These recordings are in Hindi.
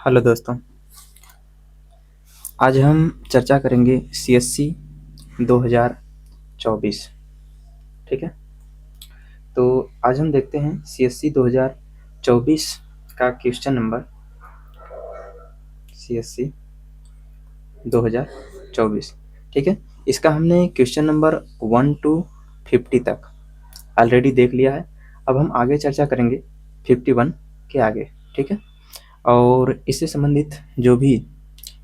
हेलो दोस्तों। आज हम चर्चा करेंगे सीएससी 2024। ठीक है, तो आज हम देखते हैं सीएससी 2024 का क्वेश्चन नंबर। सीएससी 2024, ठीक है। इसका हमने क्वेश्चन नंबर 1 to 50 तक ऑलरेडी देख लिया है। अब हम आगे चर्चा करेंगे 51 के आगे, ठीक है। और इससे संबंधित जो भी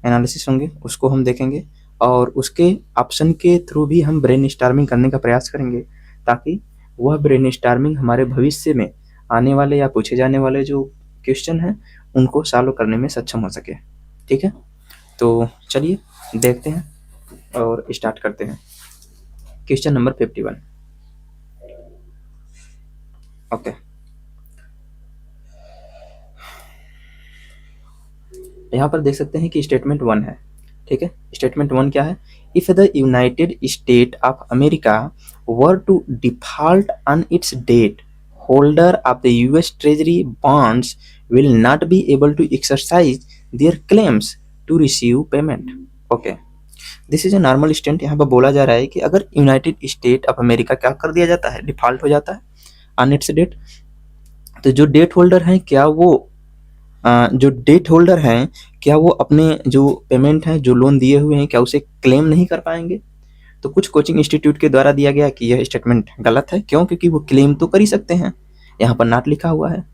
एनालिसिस होंगे उसको हम देखेंगे और उसके ऑप्शन के थ्रू भी हम ब्रेन स्टार्मिंग करने का प्रयास करेंगे, ताकि वह ब्रेन स्टार्मिंग हमारे भविष्य में आने वाले या पूछे जाने वाले जो क्वेश्चन हैं उनको सॉल्व करने में सक्षम हो सके। ठीक है, तो चलिए देखते हैं और स्टार्ट करते हैं। Question number 51। ओके, यहाँ पर देख सकते हैं कि स्टेटमेंट 1 है। ठीक है, स्टेटमेंट 1 क्या है? If the United State of America were to default on its debt, holder of the US treasury bonds will not be able to exercise their claims to receive payment. Okay, this is a normal state. यहाँ पर बोला जा रहा है कि अगर यूनाइटेड स्टेट ऑफ अमेरिका क्या कर दिया जाता है, डिफॉल्ट हो जाता है ऑन इट्स डेट, तो जो डेट होल्डर हैं क्या वो जो डेट होल्डर हैं क्या वो अपने जो पेमेंट है, जो लोन दिए हुए हैं, क्या उसे क्लेम नहीं कर पाएंगे? तो कुछ कोचिंग इंस्टीट्यूट के द्वारा दिया गया कि यह स्टेटमेंट गलत है। क्यों? क्योंकि वो क्लेम तो कर ही सकते हैं, यहाँ पर नॉट लिखा हुआ है।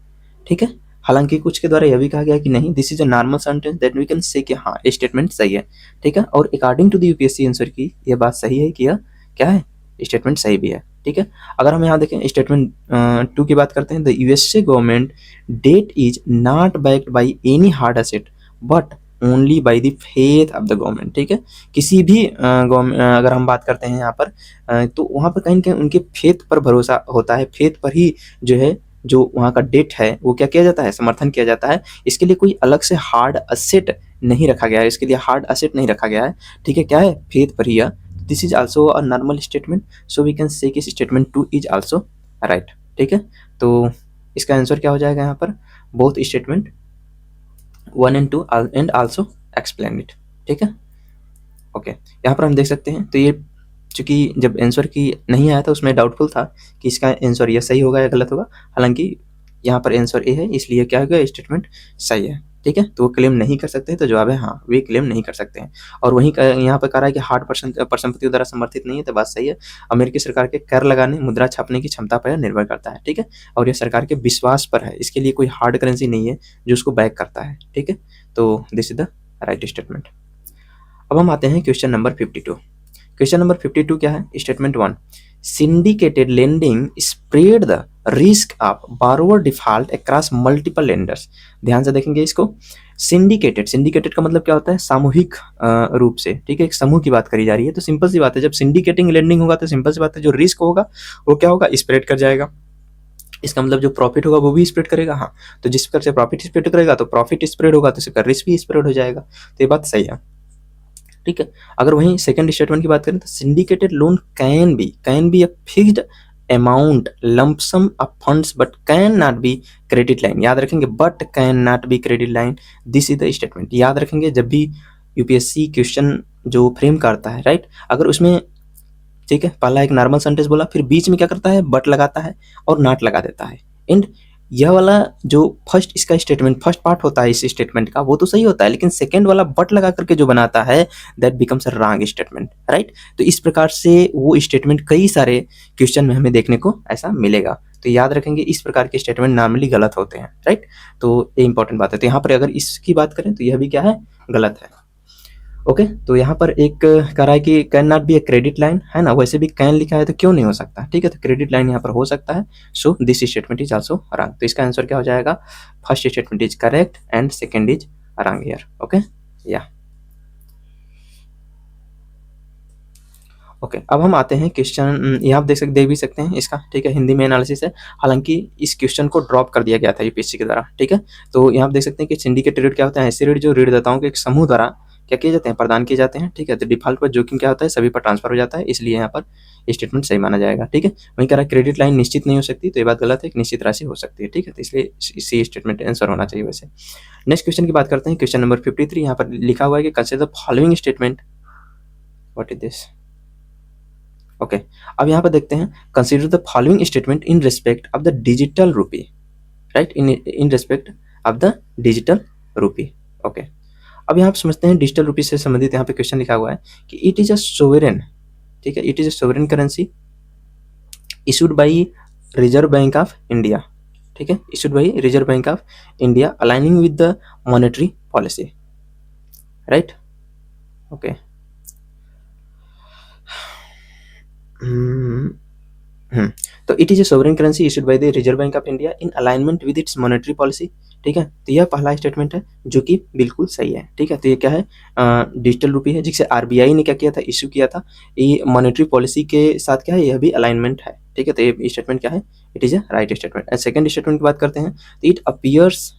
ठीक है, हालांकि कुछ के द्वारा यह भी कहा गया कि नहीं, this is a normal sentence that we can say कि हाँ स्टेटमेंट सही है। ठीक है, और according to the UPSC answer key यह बात सही है कि यह क्या है, स्टेटमेंट सही भी है। ठीक है, अगर हम यहाँ देखें स्टेटमेंट 2 की बात करते हैं, the USA government debt is not backed by any hard asset but only by the faith of the government. ठीक है, किसी भी अगर हम बात करते हैं यहाँ पर तो वहाँ पर कहीं ना कहीं उनके फेथ पर भरोसा होता है, फेथ पर ही जो है जो वहाँ का डेट है वो क्या किया जाता है, समर्थन किया जाता है। इसके लिए कोई अलग से हार्ड असेट नहीं रखा गया है, इसके लिए हार्ड असेट नहीं रखा गया है। ठीक है, क्या है, फेथ पर ही है। This is also a normal statement, so we can say कि स्टेटमेंट 2 इज आल्सो राइट। ठीक है, तो इसका आंसर क्या हो जाएगा यहाँ पर, both statement 1 and 2 and also explain it. ठीक है, ओके, यहाँ पर हम देख सकते हैं। तो ये चूंकि जब आंसर की नहीं आया था उसमें डाउटफुल था कि इसका आंसर ये सही होगा या गलत होगा, हालांकि यहाँ पर आंसर ए है, इसलिए क्या होगा, स्टेटमेंट सही है। ठीक है, तो वो क्लेम नहीं कर सकते हैं, तो जवाब है हाँ, वे क्लेम नहीं कर सकते हैं। और वहीं यहाँ पर कह रहा है कि हार्ड परिसंपत्तियों द्वारा समर्थित नहीं है, तो बात सही है। अमेरिकी सरकार के कर लगाने, मुद्रा छापने की क्षमता पर निर्भर करता है। ठीक है, और यह सरकार के विश्वास पर है, इसके लिए कोई हार्ड करेंसी नहीं है जो उसको बैक करता है। ठीक है, तो this is the right statement. अब हम आते हैं क्वेश्चन नंबर 52। क्वेश्चन नंबर 52 क्या है? Statement 1, syndicated lending spread the risk of बारोवर default across multiple lenders. ध्यान से देखेंगे इसको। सिंडिकेटेड, सिंडिकेटेड का मतलब क्या होता है, सामूहिक रूप से। ठीक है, एक समूह की बात करी जा रही है, तो सिंपल सी बात है, जब सिंडिकेटिंग लेंडिंग होगा तो सिंपल सी बात है, जो रिस्क होगा वो क्या होगा, स्प्रेड कर जाएगा। इसका मतलब जो प्रॉफिट होगा वो भी स्प्रेड करेगा। हाँ, तो जिस प्रकार से प्रॉफिट स्प्रेड करेगा तो प्रॉफिट स्प्रेड होगा, तो इसका रिस्क भी स्प्रेड हो जाएगा। तो ये बात सही है। ठीक है, अगर वहीं सेकंड स्टेटमेंट की बात करें तो syndicated loan can be a fixed amount lump sum of funds but can not be credit line. याद रखेंगे, but can not be credit line, this is the statement. याद रखेंगे जब भी यूपीएससी क्वेश्चन जो फ्रेम करता है, राइट, अगर उसमें ठीक है पहला एक नॉर्मल सेंटेंस बोला, फिर बीच में क्या करता है, बट लगाता है और नॉट लगा देता है। एंड यह वाला जो फर्स्ट इसका स्टेटमेंट, फर्स्ट पार्ट होता है इस स्टेटमेंट का, वो तो सही होता है, लेकिन सेकंड वाला बट लगा करके जो बनाता है that becomes a wrong statement, right. तो इस प्रकार से वो स्टेटमेंट कई सारे क्वेश्चन में हमें देखने को ऐसा मिलेगा। तो याद रखेंगे इस प्रकार के स्टेटमेंट नॉर्मली गलत होते हैं, राइट। तो ये इंपॉर्टेंट बात है। तो यहाँ पर अगर इसकी बात करें तो यह भी क्या है, गलत है। ओके, तो यहाँ पर एक कह रहा है कि can not B a credit line, है ना, वैसे भी कैन लिखा है तो क्यों नहीं हो सकता। ठीक है, तो क्रेडिट लाइन यहाँ पर हो सकता है, so this statement is also wrong. तो इसका आंसर क्या हो जाएगा, first statement is correct and second is wrong here. Okay, या ओके, अब हम आते हैं क्वेश्चन, ये आप देख भी सकते हैं इसका। ठीक है, हिंदी में एनालिसिस है, हालांकि इस क्वेश्चन को ड्रॉप कर दिया गया था यूपीएससी के द्वारा। ठीक है, तो यहाँ आप देख सकते हैं कि सिंडिकेटेड ऋण क्या होता है, ऐसे ऋण जो ऋणदाताओं के एक समूह द्वारा क्या किए जाते हैं, प्रदान किए जाते हैं। ठीक है, तो डिफॉल्ट पर जोखिम क्या होता है, सभी पर ट्रांसफर हो जाता है, इसलिए यहाँ पर स्टेटमेंट सही माना जाएगा। ठीक है, वहीं कह रहा है क्रेडिट लाइन निश्चित नहीं हो सकती, तो ये बात गलत है, एक निश्चित राशि हो सकती है। ठीक है, तो इसलिए इसी स्टेटमेंट आंसर होना चाहिए वैसे। नेक्स्ट क्वेश्चन की बात करते हैं, क्वेश्चन नंबर 53। यहाँ पर लिखा हुआ है कि consider the following statement. What is this? Okay, अब यहाँ पर देखते हैं, consider the following statement in respect of the digital रूपी, right, in respect of the digital रूपी। ओके, अब यहाँ पर समझते हैं डिजिटल रूपी से संबंधित यहाँ पे क्वेश्चन लिखा हुआ है कि इट इज अ सोवरेन, ठीक है, it is a sovereign currency issued by Reserve Bank of India, ठीक है, issued by Reserve Bank of India aligning with the monetary policy, right. Okay, तो it is a sovereign currency issued by the Reserve Bank of India in alignment with its monetary policy, ठीक है। तो यह पहला स्टेटमेंट है जो कि बिल्कुल सही है, ठीक है। तो ये क्या है, डिजिटल रूपी है जिसे आरबीआई ने क्या किया था, इशू किया था। ये मॉनेटरी पॉलिसी के साथ क्या है, यह भी अलाइनमेंट है, ठीक है। तो ये स्टेटमेंट क्या है, it is a right statement. And second statement की बात करते हैं, तो it appears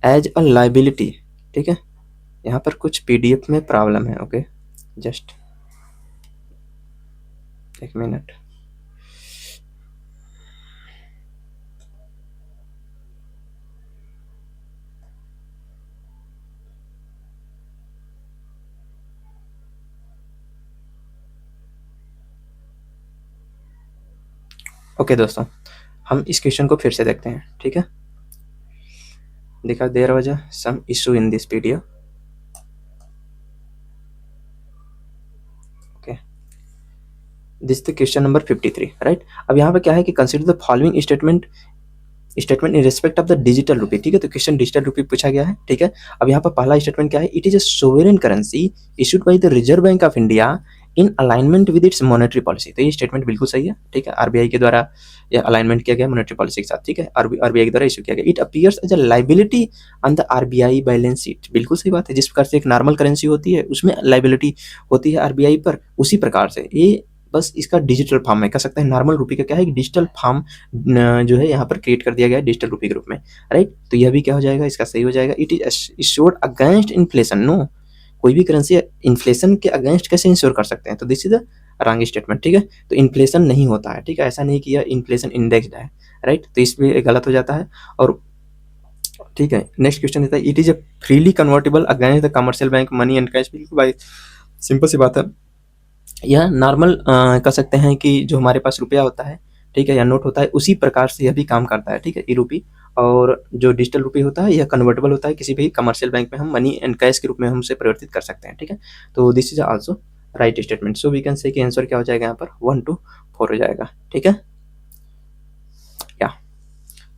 as a liability, ठीक है। यहाँ पर कुछ पीडीएफ में प्रॉब्लम है, ओके, जस्ट एक मिनट। ओके दोस्तों, हम इस क्वेश्चन को फिर से देखते हैं, ठीक है। देखा, there was some issue in this PDF. Okay, this the question number 53, right. अब यहाँ पे क्या है कि consider the following statement in respect of the digital rupee, ठीक है। तो क्वेश्चन डिजिटल रूपी पूछा गया है, ठीक है। अब यहाँ पर पहला स्टेटमेंट क्या है, it is a sovereign currency issued by the Reserve Bank of India in alignment with its monetary policy. तो ये स्टेटमेंट बिल्कुल सही है, ठीक है। आरबीआई के द्वारा यह अलाइनमेंट किया गया मॉनेटरी पॉलिसी के साथ, ठीक है। आरबीआई के द्वारा इशू किया गया। It appears as a liability on the RBI balance sheet, बिल्कुल सही बात है। जिस प्रकार से एक नॉर्मल करेंसी होती है उसमें लाइबिलिटी होती है आरबीआई पर, उसी प्रकार से ये बस इसका डिजिटल फॉर्म में कह सकते हैं। नॉर्मल रूपी का क्या है, डिजिटल फॉर्म जो है यहाँ पर क्रिएट कर दिया गया है डिजिटल रूपी के रूप में, राइट। तो यह भी क्या हो जाएगा, इसका सही हो जाएगा। It is insured against inflation, no, कोई भी करेंसी इन्फ्लेशन के अगेंस्ट कैसे इंश्योर कर सकते हैं, तो this is the wrong statement, ठीक है। तो इन्फ्लेशन नहीं होता है, ठीक है, ऐसा नहीं कि यह इन्फ्लेशन इंडेक्स्ड है, राइट। तो इसमें गलत हो जाता है। और ठीक है, नेक्स्ट क्वेश्चन देता है, it is A freely convertible against the commercial bank money and cash. बिल्कुल भाई, सिंपल सी बात है। यह नॉर्मल कह सकते हैं कि जो हमारे पास रुपया होता है, ठीक है, या नोट होता है, उसी प्रकार से यह भी काम करता है, ठीक है, ई रूपी। और जो डिजिटल रूपी होता है यह कन्वर्टेबल होता है, किसी भी कमर्शियल बैंक में हम मनी एंड कैश के रूप में हम उसे परिवर्तित कर सकते हैं, ठीक है। तो this is also right statement. So we can say कि आंसर क्या हो जाएगा यहाँ पर 1 to 4 हो जाएगा, ठीक है। या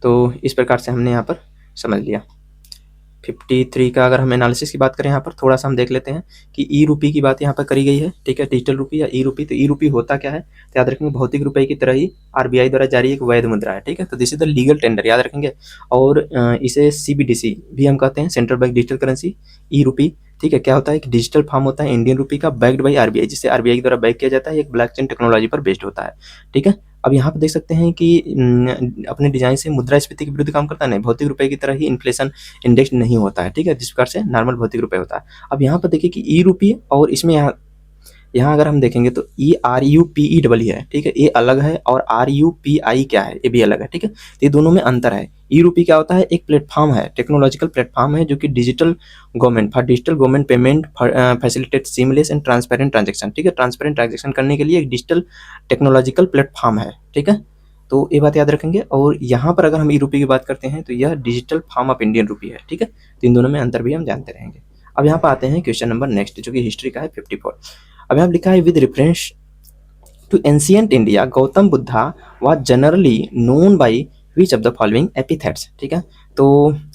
तो इस प्रकार से हमने यहाँ पर समझ लिया। 53 का अगर हम एनालिसिस की बात करें, यहाँ पर थोड़ा सा हम देख लेते हैं कि ई रूपी की बात यहाँ पर करी गई है, ठीक है, डिजिटल रूपी या ई रूपी। तो ई रूपी होता क्या है, तो याद रखेंगे भौतिक रुपए की तरह ही आरबीआई द्वारा जारी एक वैध मुद्रा है, ठीक है। तो this is the legal tender, याद रखेंगे। और इसे सीबीडीसी भी हम कहते हैं, सेंट्रल बैंक डिजिटल करेंसी, ई रूपी, ठीक है। क्या होता है, एक डिजिटल फॉर्म होता है इंडियन रूपी का, बैक्ड बाई आरबीआई, जिसे आरबीआई द्वारा बैक किया जाता है, एक ब्लॉकचेन टेक्नोलॉजी पर बेस्ड होता है, ठीक है। अब यहाँ पर देख सकते हैं कि अपने डिजाइन से मुद्रास्फीति के विरुद्ध काम करता है, नहीं, भौतिक रुपए की तरह ही इन्फ्लेशन इंडेक्स नहीं होता है, ठीक है, जिस प्रकार से नॉर्मल भौतिक रुपए होता है। अब यहाँ पर देखिए कि ई रूपी और इसमें यहाँ अगर हम देखेंगे तो E R U P E double है, ठीक है, ये अलग है, और आर यू पी आई क्या है, ये भी अलग है, ठीक है। तो ये दोनों में अंतर है। ई रूपी क्या होता है, एक प्लेटफॉर्म है, टेक्नोलॉजिकल प्लेटफॉर्म है, जो कि digital government payment facilitate seamless and transparent transaction, ठीक है। ट्रांसपेरेंट ट्रांजेक्शन करने के लिए एक डिजिटल टेक्नोलॉजिकल प्लेटफॉर्म है, ठीक है। तो ये बात याद रखेंगे। और यहाँ पर अगर हम ई रूपी की बात करते हैं तो यह digital form of Indian rupee है, ठीक है। तो इन दोनों में अंतर भी हम जानते रहेंगे। अब यहाँ पर आते हैं क्वेश्चन नंबर नेक्स्ट, जो कि हिस्ट्री का है, 54। अब यहाँ लिखा है, with reference to ancient India Gautam Buddha was generally known by which of the following epithets, ठीक है। तो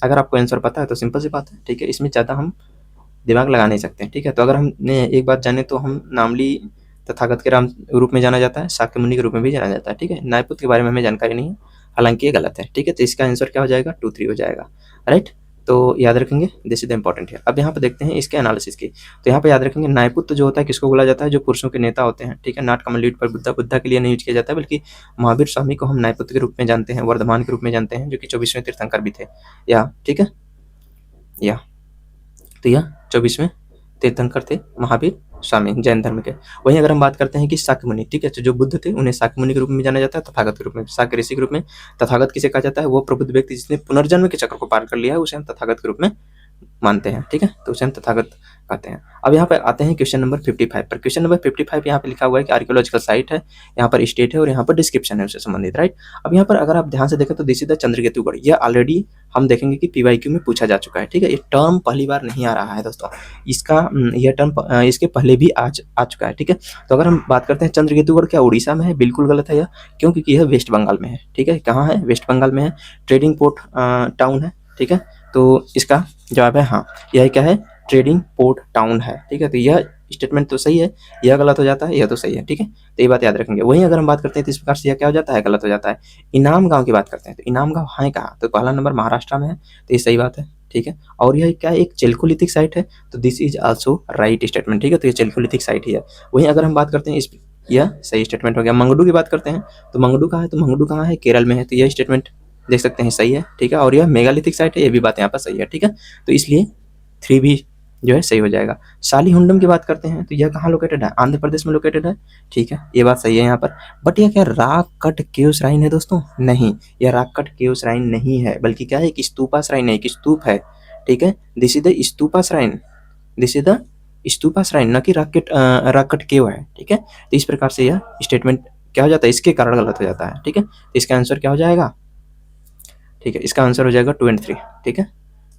अगर आपको आंसर पता है तो सिंपल सी बात है, ठीक है, इसमें ज़्यादा हम दिमाग लगा नहीं सकते, ठीक है। तो अगर हमने एक बात जाने तो हम नामली तथागत के राम रूप में जाना जाता है, शाक्य मुनि के रूप में भी जाना जाता है, ठीक है। न्यायपुत्र के बारे में हमें जानकारी नहीं है, हालांकि ये गलत है, ठीक है। तो इसका आंसर क्या हो जाएगा, 2, 3 हो जाएगा, राइट। तो याद रखेंगे, दिस इज द इंपॉर्टेंट है। अब यहाँ पे देखते हैं इसके एनालिसिस की। तो यहाँ पे याद रखेंगे, न्यायपुत्र जो होता है किसको बोला जाता है, जो पुरुषों के नेता होते हैं, ठीक है। नॉट कॉमनली यूज्ड पर बुद्धा के लिए नहीं यूज किया जाता है, बल्कि महावीर स्वामी को हम न्यायपुत्र के रूप में जानते हैं, वर्धमान के रूप में जानते हैं, जो कि 24वें तीर्थंकर भी थे, या ठीक है, या तो यह 24वें तीर्थंकर थे महावीर स्वामी जैन धर्म के। वहीं अगर हम बात करते हैं कि शाक्य मुनि, ठीक है, तो जो बुद्ध थे उन्हें शाक्य मुनि के रूप में जाना जाता है, तथागत के रूप में, शाक्य ऋषि के रूप में। तथागत किसे कहा जाता है? वो प्रबुद्ध व्यक्ति जिसने पुनर्जन्म के चक्र को पार कर लिया है, उसे हम तथागत के रूप में मानते हैं, ठीक है, तो उसे हम तथागत कहते हैं। अब यहाँ पर आते हैं क्वेश्चन नंबर 55 पर। क्वेश्चन नंबर 55 यहाँ पे लिखा हुआ है कि आर्कियोलॉजिकल साइट है, यहाँ पर स्टेट है और यहाँ पर डिस्क्रिप्शन है उससे संबंधित, राइट। अब यहाँ पर अगर आप ध्यान से देखें तो दिस इज द चंद्रकेतुगढ़, यह ऑलरेडी हम देखेंगे कि पीवाईक्यू में पूछा जा चुका है, ठीक है, ये टर्म पहली बार नहीं आ रहा है दोस्तों, इसका यह टर्म इसके पहले भी आ चुका है, ठीक है। तो अगर हम बात करते हैं चंद्रकेतुगढ़ क्या उड़ीसा में है, बिल्कुल गलत है यह, क्यों? क्योंकि यह वेस्ट बंगाल में है, ठीक है। कहाँ है? वेस्ट बंगाल में है, ट्रेडिंग पोर्ट टाउन है, ठीक है। तो इसका जवाब है हाँ, यह क्या है? ट्रेडिंग पोर्ट टाउन है, ठीक है। तो यह स्टेटमेंट तो सही है, यह गलत हो जाता है, यह तो सही है, ठीक है, तो ये बात याद रखेंगे। वहीं अगर हम बात करते हैं तो इस प्रकार से यह क्या हो जाता है? गलत हो जाता है। इनाम गांव की बात करते हैं तो इनाम गांव है कहाँ? तो पहला नंबर महाराष्ट्र में है, तो ये सही बात है, ठीक है। और यह क्या है? एक चेल्कोलिथिक साइट है, तो this is also right statement, ठीक है, तो ये चेल्कोलिथिक साइट ही है। वहीं अगर हम बात करते हैं यह सही स्टेटमेंट हो गया। मंगडू की बात करते हैं तो मंगडू कहाँ है? तो मंगडू कहाँ है? केरल में है, तो यह स्टेटमेंट देख सकते हैं सही है, ठीक है। और यह मेगालिथिक साइट है, ये भी बात यहाँ पर सही है, ठीक है। तो इसलिए 3 भी जो है सही हो जाएगा। सालीहुंडम की बात करते हैं तो यह कहाँ लोकेटेड है? आंध्र प्रदेश में लोकेटेड है, ठीक है, ये बात सही है यहाँ पर। बट यह क्या रॉक कट केव श्राइन है दोस्तों? नहीं, यह रॉक कट केव श्राइन नहीं है, बल्कि क्या है? एक स्तूपा श्राइन है, एक स्तूप है, ठीक है। This is the stupa shrine, this is the stupa shrine, न कि रॉक कट केव है, ठीक है। तो इस प्रकार से यह स्टेटमेंट क्या हो जाता है? इसके कारण गलत हो जाता है, ठीक है। तो इसका आंसर क्या हो जाएगा? ठीक है, इसका आंसर हो जाएगा 2 और 3, ठीक है।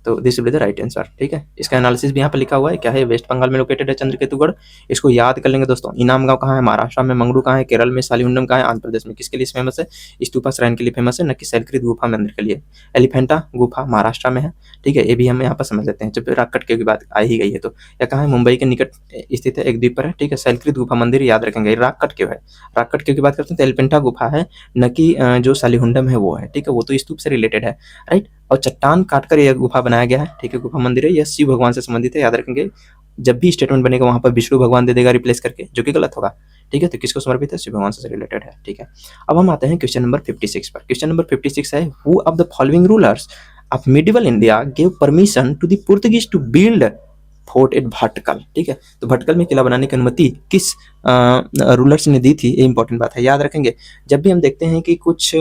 तो this will be the right answer, ठीक है। इसका एनालिसिस भी यहाँ पर लिखा हुआ है, क्या है? वेस्ट बंगाल में लोकेटेड है चंद्रकेतुगढ़, इसको याद कर लेंगे दोस्तों। इनाम गांव कहाँ है? महाराष्ट्र में। मंगरू कहाँ है? केरल में। सालीहुंडम कहाँ है? आंध्र प्रदेश में। किसके लिए फेमस है? स्तूपा श्राइन के लिए फेमस है, न कि शैलकृत गुफा मंदिर के लिए। एलिफेंटा गुफा महाराष्ट्र में है, ठीक है, ये भी हम यहाँ पर समझ लेते हैं जब रॉक कट केव की बात आ ही गई है तो। यह कहाँ है? मुंबई के निकट स्थित है, एक द्वीप पर है, ठीक है। शैलकृत गुफा मंदिर याद रखेंगे, रॉक कट केव है। रॉक कट केव की बात करते हैं तो एलिफेंटा गुफा है, न कि जो सालीहुंडम है वो है, ठीक है, वो तो स्तूप से रिलेटेड है, राइट। और चट्टान काटकर यह गुफा बनाया गया है, ठीक है, गुफा मंदिर है, यह शिव भगवान से संबंधित है, याद रखेंगे। जब भी स्टेटमेंट बनेगा वहां पर विष्णु भगवान दे देगा रिप्लेस करके, जो कि गलत होगा, ठीक है। तो किसको समर्पित है? शिव भगवान से रिलेटेड है, ठीक है। अब हम आते हैं क्वेश्चन नंबर 56 पर। क्वेश्चन नंबर 56 है, who of the following rulers of medieval India give permission to the Portuguese to build fort at Bhatkal, ठीक है। तो भटकल में किला बनाने की अनुमति किस रूलर्स ने दी थी? ये इंपॉर्टेंट बात है, याद रखेंगे। जब भी हम देखते हैं कि कुछ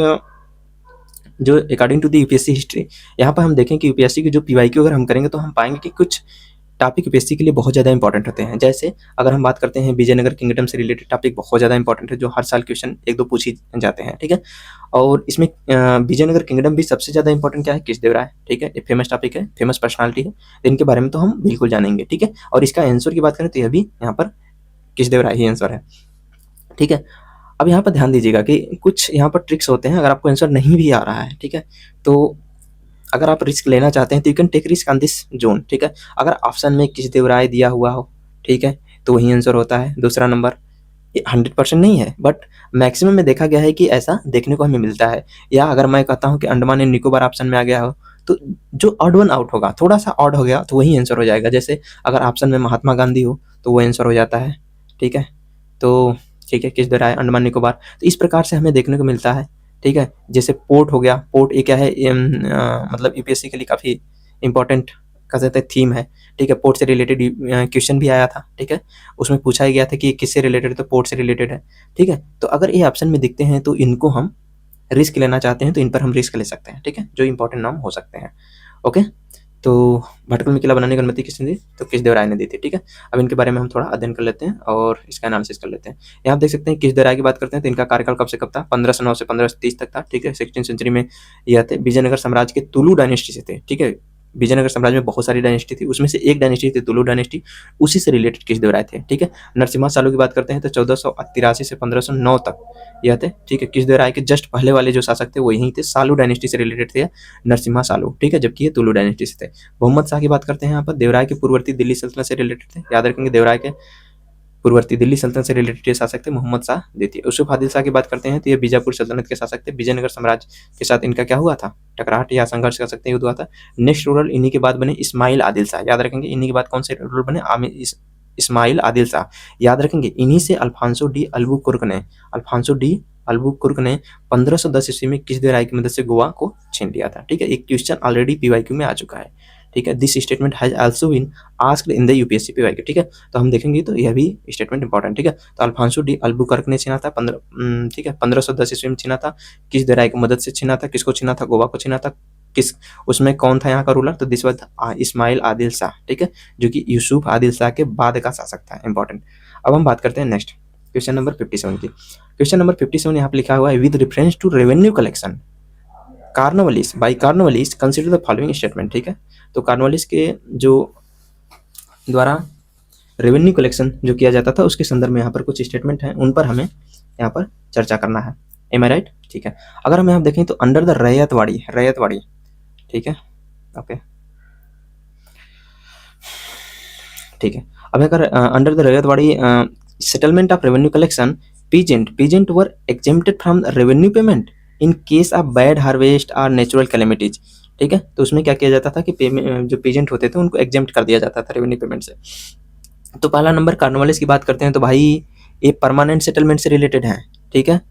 जो according to the UPSC history, यहाँ पर हम देखें कि यूपीएससी की जो पीवाईक्यू अगर हम करेंगे तो हम पाएंगे कि कुछ टॉपिक यूपीएससी के लिए बहुत ज़्यादा इंपॉर्टेंट होते हैं। जैसे अगर हम बात करते हैं विजयनगर किंगडम से रिलेटेड टॉपिक बहुत ज़्यादा इंपॉर्टेंट है, जो हर साल क्वेश्चन 1-2 पूछ ही जाते हैं, ठीक है। और इसमें विजयनगर किंगडम भी सबसे ज़्यादा इंपॉर्टेंट क्या है? कृष्णदेवराय, ठीक है, एक फेमस टॉपिक है, फेमस पर्सनालिटी है, इनके बारे में तो हम बिल्कुल जानेंगे, ठीक है। और इसका आंसर की बात करें तो यह भी यहाँ पर कृष्णदेवराय ही आंसर है, ठीक है। अब यहाँ पर ध्यान दीजिएगा कि कुछ यहाँ पर ट्रिक्स होते हैं, अगर आपको आंसर नहीं भी आ रहा है, ठीक है, तो अगर आप रिस्क लेना चाहते हैं तो you can take risk on this zone, ठीक है। अगर ऑप्शन में कृष्णदेवराय दिया हुआ हो, ठीक है, तो वही आंसर होता है। दूसरा नंबर 100% नहीं है, बट मैक्सिमम में देखा गया है कि ऐसा देखने को हमें मिलता है। या अगर मैं कहता हूँ कि अंडमान एंड निकोबार ऑप्शन में आ गया हो, तो जो ऑड वन आउट होगा, थोड़ा सा ऑड हो गया, तो वही आंसर हो जाएगा। जैसे अगर ऑप्शन में महात्मा गांधी हो तो वो आंसर हो जाता है, ठीक है। तो ठीक है, कृष्णदेवराय, अंडमान निकोबार, तो इस प्रकार से हमें देखने को मिलता है, ठीक है। जैसे पोर्ट हो गया, पोर्ट ये क्या है? मतलब यूपीएससी के लिए काफ़ी इंपॉर्टेंट कह सकते हैं थीम है, ठीक है। पोर्ट से रिलेटेड क्वेश्चन भी आया था, ठीक है, उसमें पूछा ही गया था कि किससे रिलेटेड है, तो पोर्ट से रिलेटेड है, ठीक है। तो अगर ये ऑप्शन में दिखते हैं तो इनको हम रिस्क लेना चाहते हैं तो इन पर हम रिस्क ले सकते हैं, ठीक है, जो इंपॉर्टेंट नाम हो सकते हैं, ओके। तो भटकल में किला बनाने की अनुमति किसने दी? तो कृष्णदेवराय ने दी थी, ठीक है। अब इनके बारे में हम थोड़ा अध्ययन कर लेते हैं और इसका एनालिसिस कर लेते हैं। यहाँ आप देख सकते हैं कृष्णदेवराय की बात करते हैं तो इनका कार्यकाल कब से कब था? 1509 से 1530 तक था, ठीक है। 16वीं सेंचुरी में यह थे, विजयनगर साम्राज्य के तुलु डायनेस्टी से थे, ठीक है। विजयनगर साम्राज्य में बहुत सारी डायनेस्टी थी, उसमें से एक डायनेस्टी थी तुलु डायनेस्टी, उसी से रिलेटेड कृष्णदेवराय थे, ठीक है। नरसिम्हा सालू की बात करते हैं तो 1483 से 1509 तक यह थे, ठीक है। कृष्णदेवराय के जस्ट पहले वाले जो शासक थे वो यही थे, सालू डायनेस्टी से रिलेटेड थे नरसिम्हा सालू, ठीक है, जबकि ये तुलु डायनेस्टी से थे। मोहम्मद शाह की बात करते हैं यहाँ पर, देवराय के पूर्ववर्ती दिल्ली सल्तनत से रिलेटेड थे, याद रखेंगे, देवराय के पूर्ववर्ती दिल्ली सल्तनत से रिलेटेड शासक थे मोहम्मद शाह द्वितीय। यूसुफ आदिल शाह की बात करते हैं तो ये बीजापुर सल्तनत के शासक थे, विजयनगर साम्राज्य के साथ इनका क्या हुआ था? टकराहट या संघर्ष कर सकते हैं, युद्ध हुआ था। नेक्स्ट रूलर इन्हीं के बाद बने इस्माइल आदिल शाह, याद रखेंगे, इन्हीं के बाद कौन से रूलर बने? इस्माइल आदिल शाह, याद रखेंगे। इन्हीं से अल्फांसो डी अल्बुकुर्क ने 1510 ईस्वी में कृष्णदेवराय की मदद से गोवा को छीन लिया था, ठीक है। एक क्वेश्चन ऑलरेडी पीवाईक्यू में आ चुका है, ठीक है। This statement has also been asked in the UPSC PYQ, ठीक है। तो हम देखेंगे तो यह भी स्टेटमेंट इंपॉर्टेंट, ठीक है। तो अल्फांसो डी अल्बुकर्क ने छीना था 15 ठीक है 1510 ईस्वी में छीना था। किस दराय की मदद से छीना था, किसको छीना था, गोवा को छीना था, किस उसमें कौन था यहाँ का रूलर, तो दिस वाज इस्माइल आदिल शाह, ठीक है, जो कि यूसुफ आदिल शाह के बाद का शासक था, इंपॉर्टेंट। अब हम बात करते हैं नेक्स्ट क्वेश्चन नंबर 57 की। क्वेश्चन नंबर 57 यहाँ पे लिखा हुआ है with reference to revenue collection Cornwallis by Cornwallis consider the following statement, ठीक है। तो कार्नवालिस के जो द्वारा रेवेन्यू कलेक्शन जो किया जाता था उसके संदर्भ में यहाँ पर कुछ स्टेटमेंट हैं, उन पर हमें यहाँ पर चर्चा करना है। एम आई राइट, ठीक है। अगर हम यहाँ देखें तो अंडर द रैयतवाड़ी, ठीक है, ओके, ठीक है। अब अगर under the ryotwari settlement of revenue collection peasant were exempted from revenue payment in case of bad harvest और नेचुरल कैलेमिटीज, ठीक है। तो उसमें क्या किया जाता था कि पेमेंट जो पीजेंट होते थे उनको एग्जेम्प्ट कर दिया जाता था रेवेन्यू पेमेंट से। तो पहला नंबर कार्नवालिस की बात करते हैं तो भाई ये परमानेंट सेटलमेंट से रिलेटेड है, ठीक है,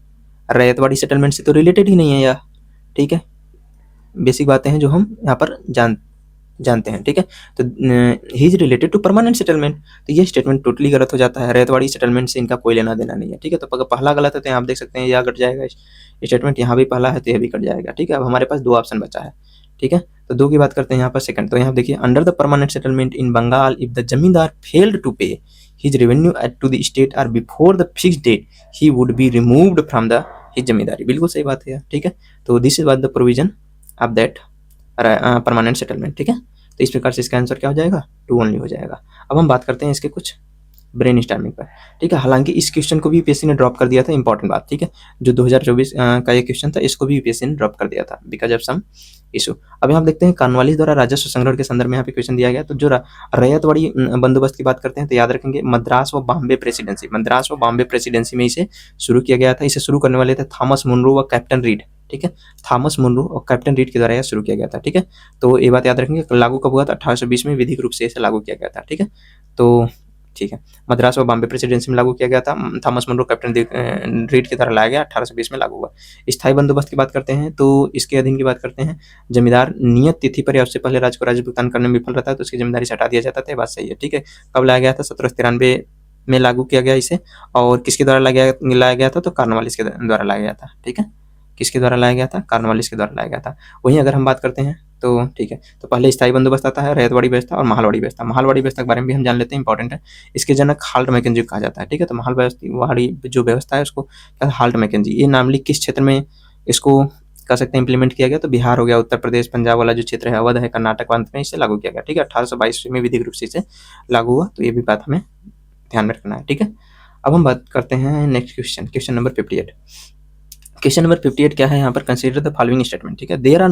रैयतवाड़ी सेटलमेंट से तो रिलेटेड ही नहीं है यह, ठीक है। बेसिक बातें हैं जो हम यहाँ पर जानते हैं, ठीक है। तो he is related to permanent settlement, तो ये स्टेटमेंट टोटली गलत हो जाता है। रैयतवाड़ी सेटलमेंट से इनका कोई लेना देना नहीं है, ठीक है। तो पहला गलत है तो यहाँ आप देख सकते हैं यह कट जाएगा स्टेटमेंट, यहाँ भी पहला है तो यह भी कट जाएगा, ठीक है। अब हमारे पास 2 ऑप्शन बचा है, ठीक है। तो 2 की बात करते हैं यहाँ पर सेकंड, तो यहाँ देखिए under the permanent settlement in Bengal if the zamindar failed to pay his revenue to the state or before the fixed date he would be removed from the his zamindari, बिल्कुल सही बात है, ठीक है। तो this is what the provision of that permanent settlement, ठीक है। तो इस प्रकार से इसका आंसर क्या हो जाएगा, 2 ओनली हो जाएगा। अब हम बात करते हैं इसके कुछ ब्रेन स्टॉर्मिंग पर, ठीक है। हालांकि इस क्वेश्चन को भी यूपीएससी ने ड्रॉप कर दिया था, इंपॉर्टेंट बात, ठीक है। जो 2024 का ये क्वेश्चन था इसको भी यूपीएससी ने ड्रॉप कर दिया था बिकॉज ऑफ सम इशू। अब यहाँ देखते हैं कार्नवालिस द्वारा राजस्व संग्रहण के संदर्भ में यहाँ पे क्वेश्चन दिया गया। तो जो रैयतवाड़ी बंदोबस्त की बात करते हैं तो याद रखेंगे मद्रास व बॉम्बे प्रेसिडेंसी में इसे शुरू किया गया था। इसे शुरू करने वाले थे थॉमस मुनरो व कैप्टन रीड, ठीक है। थॉमस मुनरो और कैप्टन रीड के द्वारा यह शुरू किया गया था, ठीक है। तो ये बात याद रखेंगे, लागू कब हुआ था, 1820 में विधिक रूप से इसे लागू किया गया था, ठीक है। तो ठीक है, मद्रास और बॉम्बे प्रेसिडेंसी में लागू किया गया था। थॉमस मुनरो कैप्टन रीड की तरह लाया गया, 1820 में लागू हुआ। स्थायी बंदोबस्त की बात करते हैं तो इसके अधीन की बात करते हैं, जमींदार नियत तिथि पर या उससे पहले राज्य को राजस्व भुगतान करने में विफल रहता है तो उसकी जिम्मेदारी से हटा दिया जाता था, बात सही है, ठीक है। कब लाया गया था, 1793 में लागू किया गया इसे, और किसके द्वारा लाया गया था, तो कार्नवालिस के द्वारा लाया गया था, ठीक है। किसके द्वारा लाया गया था, कार्नवालिस के द्वारा लाया गया था। वहीं अगर हम बात करते हैं तो ठीक है, तो पहले स्थायी बंदोबस्त आता है, रैयतवाड़ी व्यवस्था और महालवाड़ी व्यवस्था। महालवाड़ी व्यवस्था के बारे में भी हम जान लेते हैं, इंपॉर्टेंट है। इसके जनक हाल्ट मैकेंजी कहा जाता है, ठीक है। तो महालवाड़ी जो व्यवस्था है उसको क्या हाल्ट मैकेंजी, ये नामली किस क्षेत्र में इसको कह सकते हैं इंप्लीमेंट किया गया, तो बिहार हो गया, उत्तर प्रदेश, पंजाब वाला जो क्षेत्र है, अवध है, कर्नाटक अंत में इसे लागू किया गया, ठीक है। 1822 में विधिक रूप से इसे लागू हुआ, तो ये भी बात हमें ध्यान में रखना है, ठीक है। अब हम बात करते हैं next question number 58। Question number 58 क्या है यहाँ पर, कंसीडर द फॉलोइंग स्टेटमेंट, ठीक है। There are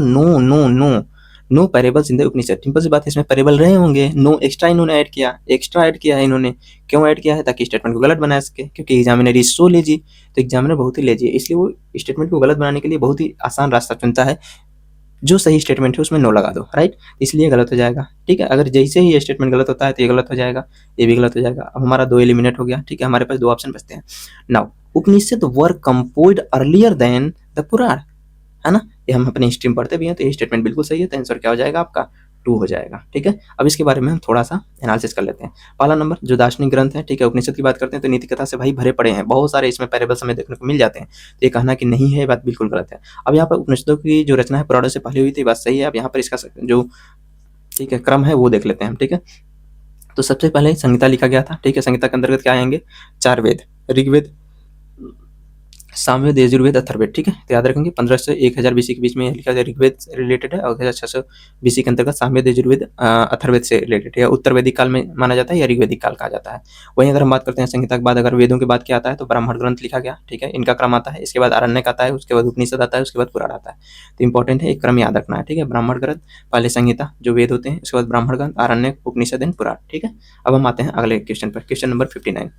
no parables in the Upanishad. Simple सी बात है, इसमें पैरेबल रहे होंगे, नो एक्स्ट्रा इन्होंने ऐड किया है इन्होंने। क्यों ऐड किया है, ताकि स्टेटमेंट को गलत बना सके, क्योंकि एग्जामिनर इज सो लेजी, तो एग्जामिनर बहुत ही लेजी है, इसलिए वो स्टेटमेंट को गलत बनाने के लिए बहुत ही आसान रास्ता चुनता है, जो सही स्टेटमेंट है उसमें नो लगा दो, राइट, इसलिए गलत हो जाएगा, ठीक है। अगर जैसे ही ये स्टेटमेंट गलत होता है तो ये गलत हो जाएगा, ये भी गलत हो जाएगा। अब हमारा 2 एलिमिनेट हो गया, ठीक है। हमारे पास 2 ऑप्शन बचते हैं। Now Upanishad were composed earlier than the Purana, है ना, ये हम अपनी हिस्ट्री में पढ़ते भी हैं, तो ये स्टेटमेंट बिल्कुल सही है, तो आंसर क्या हो जाएगा आपका, 2 हो जाएगा, ठीक है। अब इसके बारे में हम थोड़ा सा एनालिसिस कर लेते हैं। पहला नंबर जो दार्शनिक ग्रंथ है, ठीक है, उपनिषद की बात करते हैं तो नीति कथा से भाई भरे पड़े हैं, बहुत सारे इसमें पैरेबल्स हमें देखने को मिल जाते हैं, तो ये कहना कि नहीं है, ये बात बिल्कुल गलत है। अब यहाँ पर उपनिषदों की जो रचना है पुराणों से पहले हुई थी, बात सही है। अब यहाँ पर इसका जो ठीक है क्रम है वो देख लेते हैं हम, ठीक है। तो सबसे पहले संहिता लिखा गया था, ठीक है। संहिता के अंतर्गत क्या आएंगे, 4 वेद, ऋग्वेद, सामवेद, यजुर्वेद, अथर्ववेद, ठीक है। तो याद रखेंगे 1500 से 1000 बीसी के बीच में लिखा गया ऋग्वेद से रिलेटेड है, और 1600 बीसी के अंतर्गत सामवेद, यजुर्वेद, अथर्ववेद से रिलेटेड है, उत्तर वैदिक काल में माना जाता है या ऋग्वेदिक काल कहा जाता है। वहीं अगर हम बात करते हैं संहिता के बाद अगर वेदों के बाद क्या आता है, तो ब्राह्मण ग्रंथ लिखा गया, ठीक है, इनका क्रम आता है। इसके बाद आरण्यक आता है, उसके बाद उपनिषद आता है, उसके बाद पुराण आता है। तो इंपॉर्टेंट है, एक क्रम याद रखना है, ठीक है। ब्राह्मण ग्रंथ पहले, संहिता जो वेद होते हैं, उसके बाद ब्राह्मण ग्रंथ, आरण्यक, उपनिषद एंड पुराण, ठीक है। अब हम आते हैं अगले क्वेश्चन पर, क्वेश्चन नंबर 59।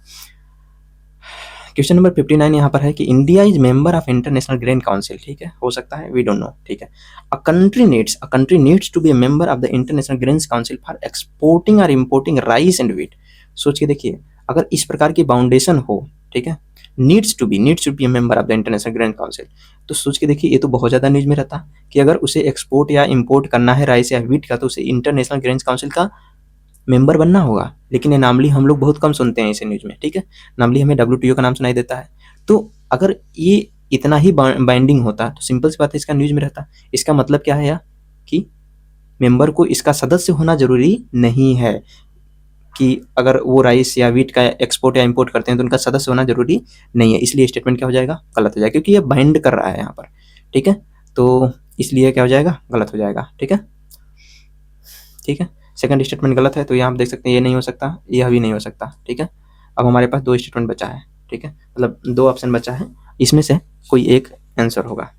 क्वेश्चन नंबर 59 यहाँ पर है कि India is member of international grain council, ठीक है, हो सकता है, वी डोंट नो, ठीक है। A country needs to be a member of the International Grains Council for exporting और इंपोर्टिंग राइस एंड व्हीट। सोच के देखिए, अगर इस प्रकार की बाउंडेशन हो, ठीक है, needs to be a member of the International Grant Council. तो सोच के देखिए, ये तो बहुत ज़्यादा न्यूज में रहता कि अगर उसे एक्सपोर्ट या इंपोर्ट करना है राइस या व्हीट का, तो उसे इंटरनेशनल ग्रेन्स काउंसिल का मेंबर बनना होगा। लेकिन ये नामली हम लोग बहुत कम सुनते हैं इसे न्यूज में, ठीक है। नामली हमें WTO का नाम सुनाई देता है। तो अगर ये इतना ही बाइंडिंग होता तो सिंपल सी बात है, इसका न्यूज में रहता। इसका मतलब क्या है यार, कि मेंबर को इसका सदस्य होना जरूरी नहीं है, कि अगर वो राइस या व्हीट का एक्सपोर्ट या इंपोर्ट करते हैं तो उनका सदस्य होना जरूरी नहीं है। इसलिए स्टेटमेंट क्या हो जाएगा, गलत हो जाएगा, क्योंकि ये बाइंड कर रहा है यहाँ पर, ठीक है। तो इसलिए क्या हो जाएगा, गलत हो जाएगा, ठीक है। ठीक है, सेकंड स्टेटमेंट गलत है, तो यहाँ आप देख सकते हैं ये नहीं हो सकता, यह भी नहीं हो सकता, ठीक है। अब हमारे पास 2 स्टेटमेंट बचा है, ठीक है, मतलब 2 ऑप्शन बचा है, इसमें से कोई एक आंसर होगा।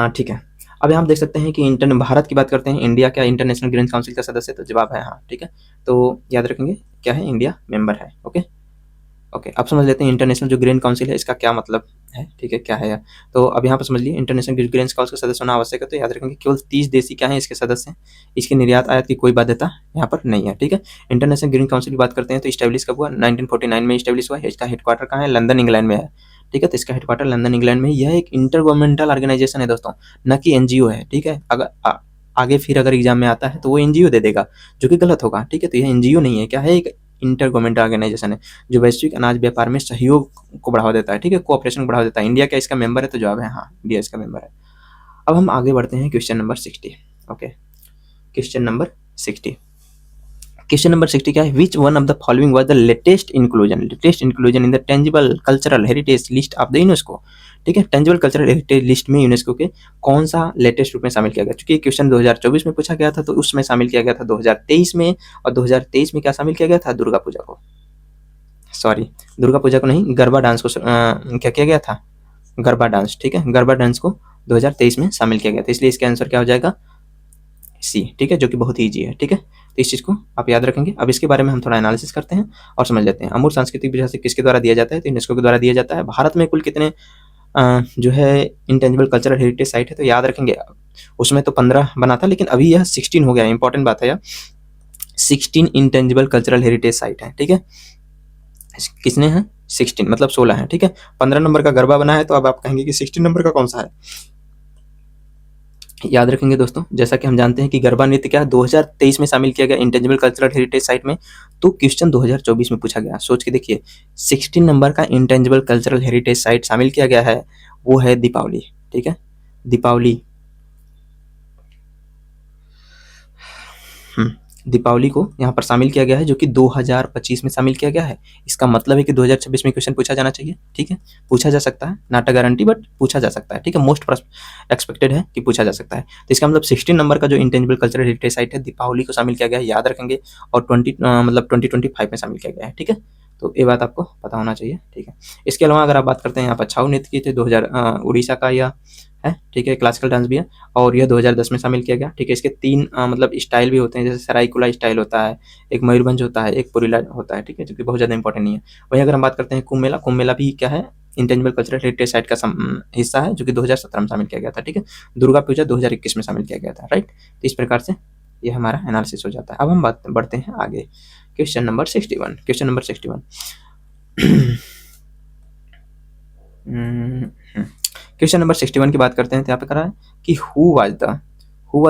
ठीक है। अब यहाँ आप देख सकते हैं कि भारत की बात करते हैं, इंडिया क्या इंटरनेशनल ग्रीन काउंसिल का सदस्य है, तो जवाब है हाँ, ठीक है। तो याद रखेंगे क्या है, इंडिया मेंबर है। ओके ओके, अब समझ लेते हैं इंटरनेशनल जो ग्रीन काउंसिल है इसका क्या मतलब है, ठीक है, क्या है यार। तो अब यहाँ पर समझ लिए इंटरनेशनल ग्रीन काउंसिल का सदस्य होना आवश्यक है। तो याद रखेंगे केवल 30 देश ही क्या है इसके सदस्य हैं, इसके निर्यात आयात की कोई बाध्यता यहाँ पर नहीं है, ठीक है। इंटरनेशनल ग्रीन काउंसिल की बात करते हैं तो स्टैब्लिश कब हुआ, 1949 में स्टैब्लिश हुआ है। इसका हेडक्वार्टर कहाँ है, लंदन इंग्लैंड में है, ठीक है। तो इसका हेडक्वार्टर लंदन इंग्लैंड में, यह एक इंटर गवर्नमेंटल ऑर्गेनाइजेशन है दोस्तों, न कि NGO है, ठीक है। अगर आगे फिर अगर एग्जाम में आता है तो वो NGO दे देगा, जो कि गलत होगा, ठीक है। तो यह NGO नहीं है, क्या है, एक इंटर गवर्नमेंटल ऑर्गेनाइजेशन है जो वैश्विक अनाज व्यापार में सहयोग को बढ़ावा देता है, ठीक है, कोऑपरेशन को बढ़ावा देता है। इंडिया क्या इसका मेंबर है, तो जवाब है हाँ, इंडिया इसका मेंबर है। अब हम आगे बढ़ते हैं question number 60। Okay, question number 60। Question number 60 क्या है, which one of the following was the latest inclusion in the tangible cultural heritage list of the UNESCO, ठीक है। टेंजिबल कल्चरल हेरिटेज लिस्ट में यूनेस्को के कौन सा लेटेस्ट रूप में शामिल किया गया, क्योंकि क्वेश्चन 2024 में पूछा गया था, तो उसमें शामिल किया गया था 2023 में, और 2023 में क्या शामिल किया गया था, दुर्गा पूजा को, सॉरी दुर्गा पूजा को नहीं, गरबा डांस को क्या किया गया था, गरबा डांस, ठीक है, गरबा डांस को 2023 में शामिल किया गया था। इसलिए इसका आंसर क्या हो जाएगा, C, ठीक है, जो कि बहुत ही ईजी है, ठीक है। तो इस चीज़ को आप याद रखेंगे। अब इसके बारे में हम थोड़ा एनालिसिस करते हैं और समझ लेते हैं। अमूर्त सांस्कृतिक विरासत किसके द्वारा दिया जाता है, तो यूनेस्को के द्वारा दिया जाता है। भारत में कुल कितने जो है इंटेंजिबल कल्चरल हेरिटेज साइट है, तो याद रखेंगे उसमें तो 15 बना था, लेकिन अभी यह 16 हो गया। इंपॉर्टेंट बात है यार, 16 इंटेंजिबल कल्चरल हेरिटेज साइट है, ठीक है। किसने हैं, 16 मतलब 16 है, ठीक है। 15 नंबर का गरबा बना है, तो अब आप कहेंगे कि 16 नंबर का कौन सा है। याद रखेंगे दोस्तों, जैसा कि हम जानते हैं कि गरबा नृत्य क्या 2023 में शामिल किया गया इंटेंजिबल कल्चरल हेरिटेज साइट में, तो क्वेश्चन 2024 में पूछा गया। सोच के देखिए, 16 नंबर का इंटेंजिबल कल्चरल हेरिटेज साइट शामिल किया गया है, वो है दीपावली, ठीक है, दीपावली। दीपावली को यहाँ पर शामिल किया गया है, जो कि 2025 में शामिल किया गया है। इसका मतलब है कि 2026 में क्वेश्चन पूछा जाना चाहिए, ठीक है, पूछा जा सकता है, नॉट अ गारंटी बट पूछा जा सकता है, ठीक है, मोस्ट एक्सपेक्टेड है कि पूछा जा सकता है। तो इसका मतलब 16 नंबर का जो इंटेंजिबल कल्चरल हेरिटेज साइट है, दीपावली को शामिल किया गया है, याद रखेंगे, और 2025 में शामिल किया गया है, ठीक है। तो ये बात आपको पता होना चाहिए, ठीक है। इसके अलावा अगर आप बात करते हैं यहाँ पर छाऊ नृत्य की, तो 2000 उड़ीसा का यह है, ठीक है, क्लासिकल डांस भी है, और यह 2010 में शामिल किया गया, ठीक है। इसके 3 मतलब स्टाइल भी होते हैं, जैसे सरायकुला स्टाइल होता है, एक मयूरभंज होता है, एक पुरीला होता है, ठीक है, जो कि बहुत ज़्यादा इंपॉर्टेंट नहीं है। वहीं अगर हम बात करते हैं कुंभ मेला भी क्या है, इंटेंजिबल कल्चरल हेरिटेज साइट का हिस्सा है, जो कि 2017 में शामिल किया गया था, ठीक है। दुर्गा पूजा 2021 में शामिल किया गया था, राइट। तो इस प्रकार से ये हमारा एनालिसिस हो जाता है। अब हम बात बढ़ते हैं आगे, question number 61। Question number 61 question number 61 की बात करते हैं, तो यहाँ पे करा है कि who was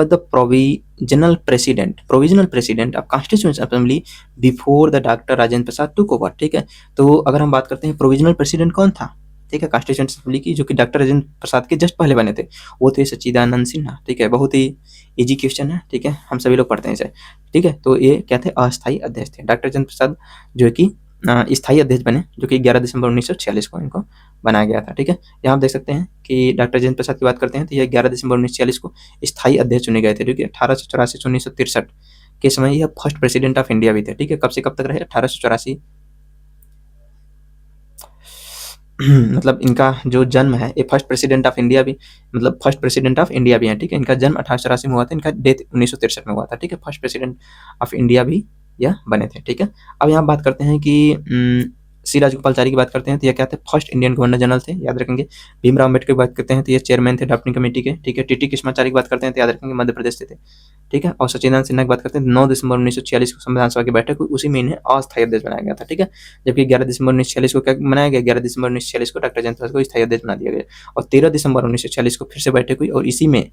the provisional president of constituent assembly before the doctor Rajendra Prasad took over, ठीक है। तो अगर हम बात करते हैं प्रोविजनल प्रेसिडेंट कौन था, ठीक है, कॉन्स्टिट्यूएंट असेंबली की, जो कि डॉक्टर राजेंद्र प्रसाद के जस्ट पहले बने थे, वो थे सच्चिदानंद सिन्हा, ठीक है। बहुत ही इजी क्वेश्चन है, ठीक है, हम सभी लोग पढ़ते हैं इसे, ठीक है। तो ये क्या थे, अस्थायी अध्यक्ष थे। डॉक्टर राजेंद्र प्रसाद जो है कि स्थायी अध्यक्ष बने, जो कि 11 दिसंबर 1946 को इनको बनाया गया था, ठीक है। यहाँ आप देख सकते हैं कि डॉक्टर राजेंद्र प्रसाद की बात करते हैं, तो यह 11 दिसंबर 1946 को स्थायी अध्यक्ष चुने गए थे, जो कि 1884 से 1963 के समय यह फर्स्ट प्रेसिडेंट ऑफ इंडिया भी थे, ठीक है। कब से कब तक रहे, 1884 मतलब इनका जो जन्म है, ये फर्स्ट प्रेसिडेंट ऑफ इंडिया भी, मतलब फर्स्ट प्रेसिडेंट ऑफ इंडिया भी है, ठीक है। इनका जन्म 1884 में हुआ था, इनका डेथ 1963 में हुआ था, ठीक है। फर्स्ट प्रेसिडेंट ऑफ इंडिया भी यह बने थे, ठीक है। अब यहाँ बात करते हैं कि सी राजगोपालाचारी की बात करते हैं तो ये क्या थे, फर्स्ट इंडियन गवर्नर जनरल थे, याद रखेंगे। भीमराव अम्बेडकर की बात करते हैं तो ये चेयरमैन थे ड्राफ्टिंग कमेटी के, ठीक है। टीटी कृष्णाचार्य की बात करते हैं तो याद रखेंगे मध्य प्रदेश से थे, ठीक है। और सचिदानंद सिन्हा की बात करते हैं 9 दिसंबर 1946 को संविधान सभा की बैठक हुई, उसी में इन्हें अस्थायी अध्यक्ष बनाया गया था, ठीक है। जबकि 11 दिसंबर 1946 को क्या बनाया गया, 11 दिसंबर 1946 को डॉक्टर जयंत को स्थायी अध्यक्ष बना दिया गया। और 13 दिसंबर 1946 को फिर से बैठक हुई और इसी में,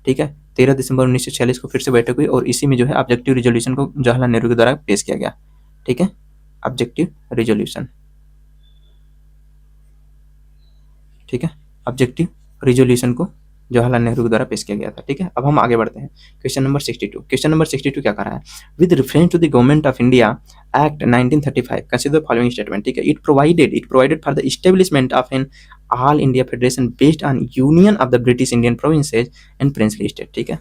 ठीक है, 13 दिसंबर 1946 को फिर से बैठक हुई और इसी में जो है ऑब्जेक्टिव रिजोल्यूशन को जवाहरलाल नेहरू के द्वारा पेश किया गया, ठीक है। ऑब्जेक्टिव रिजोल्यूशन, ठीक है, ऑब्जेक्टिव रिजोल्यूशन को जवाहरलाल नेहरू के द्वारा पेश किया गया था, ठीक है। अब हम आगे बढ़ते हैं। Question number 62। क्वेश्चन नंबर 62 क्या कर रहा है, with reference to the government of India act 1935 consider following statement, ठीक है। It provided for the establishment of an all India federation based on union of the British Indian provinces and princely state, ठीक है।